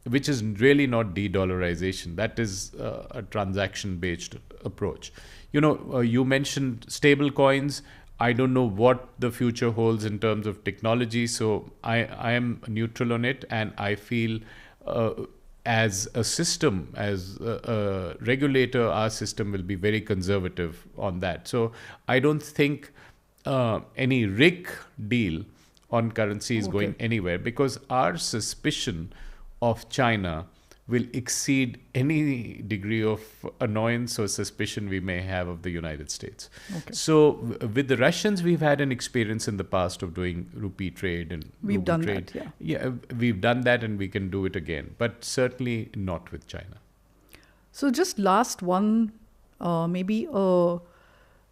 [SPEAKER 1] which is really not de-dollarization. That is a transaction-based approach. You mentioned stable coins. I don't know what the future holds in terms of technology, so I am neutral on it, and I feel as a system, as a regulator, our system will be very conservative on that. So I don't think any RIC deal on currency is going anywhere, because our suspicion of China will exceed any degree of annoyance or suspicion we may have of the United States. So with the Russians, we've had an experience in the past of doing rupee trade and
[SPEAKER 2] we've done
[SPEAKER 1] trade.
[SPEAKER 2] that, yeah.
[SPEAKER 1] We've done that, and we can do it again, but certainly not with China.
[SPEAKER 2] So just last one, maybe a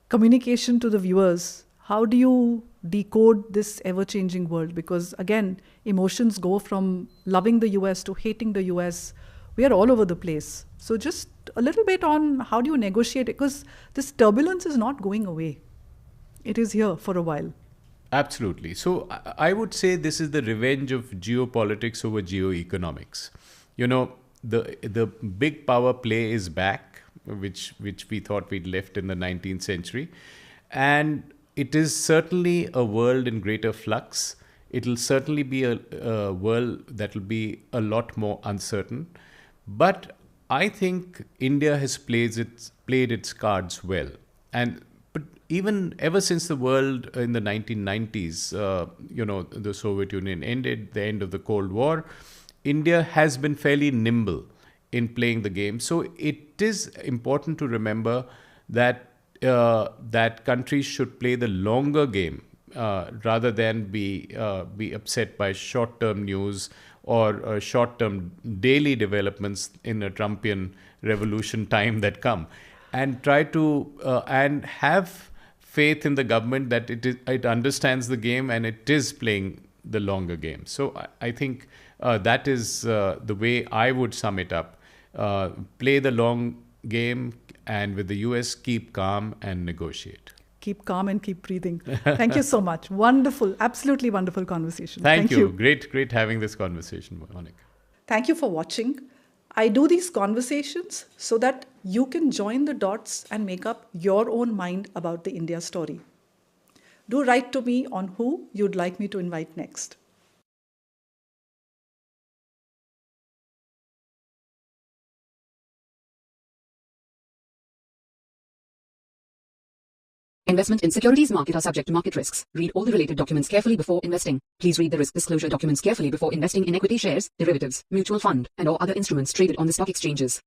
[SPEAKER 2] communication to the viewers. How do you decode this ever-changing world? Because again, emotions go from loving the US to hating the US. We are all over the place. So just a little bit on how do you negotiate it? Because this turbulence is not going away. It is here for a while.
[SPEAKER 1] Absolutely. So I would say this is the revenge of geopolitics over geoeconomics. The big power play is back, which we thought we'd left in the 19th century. And it is certainly a world in greater flux. It'll certainly be a world that will be a lot more uncertain. But I think India has played its cards well. But even ever since the world in the 1990s, the Soviet Union ended, the end of the Cold War, India has been fairly nimble in playing the game. So it is important to remember that countries should play the longer game rather than be upset by short-term news or short-term daily developments in a Trumpian revolution time that come, and try to and have faith in the government that it understands the game and it is playing the longer game. So I think that is the way I would sum it up. Play the long game, and with the US, keep calm and negotiate.
[SPEAKER 2] Keep calm and keep breathing. Thank you so much. Wonderful, absolutely wonderful conversation.
[SPEAKER 1] Thank you. Great having this conversation, Monica.
[SPEAKER 2] Thank you for watching. I do these conversations so that you can join the dots and make up your own mind about the India story. Do write to me on who you'd like me to invite next.
[SPEAKER 3] Investment in securities market are subject to market risks. Read all the related documents carefully before investing. Please read the risk disclosure documents carefully before investing in equity shares, derivatives, mutual fund, and or other instruments traded on the stock exchanges.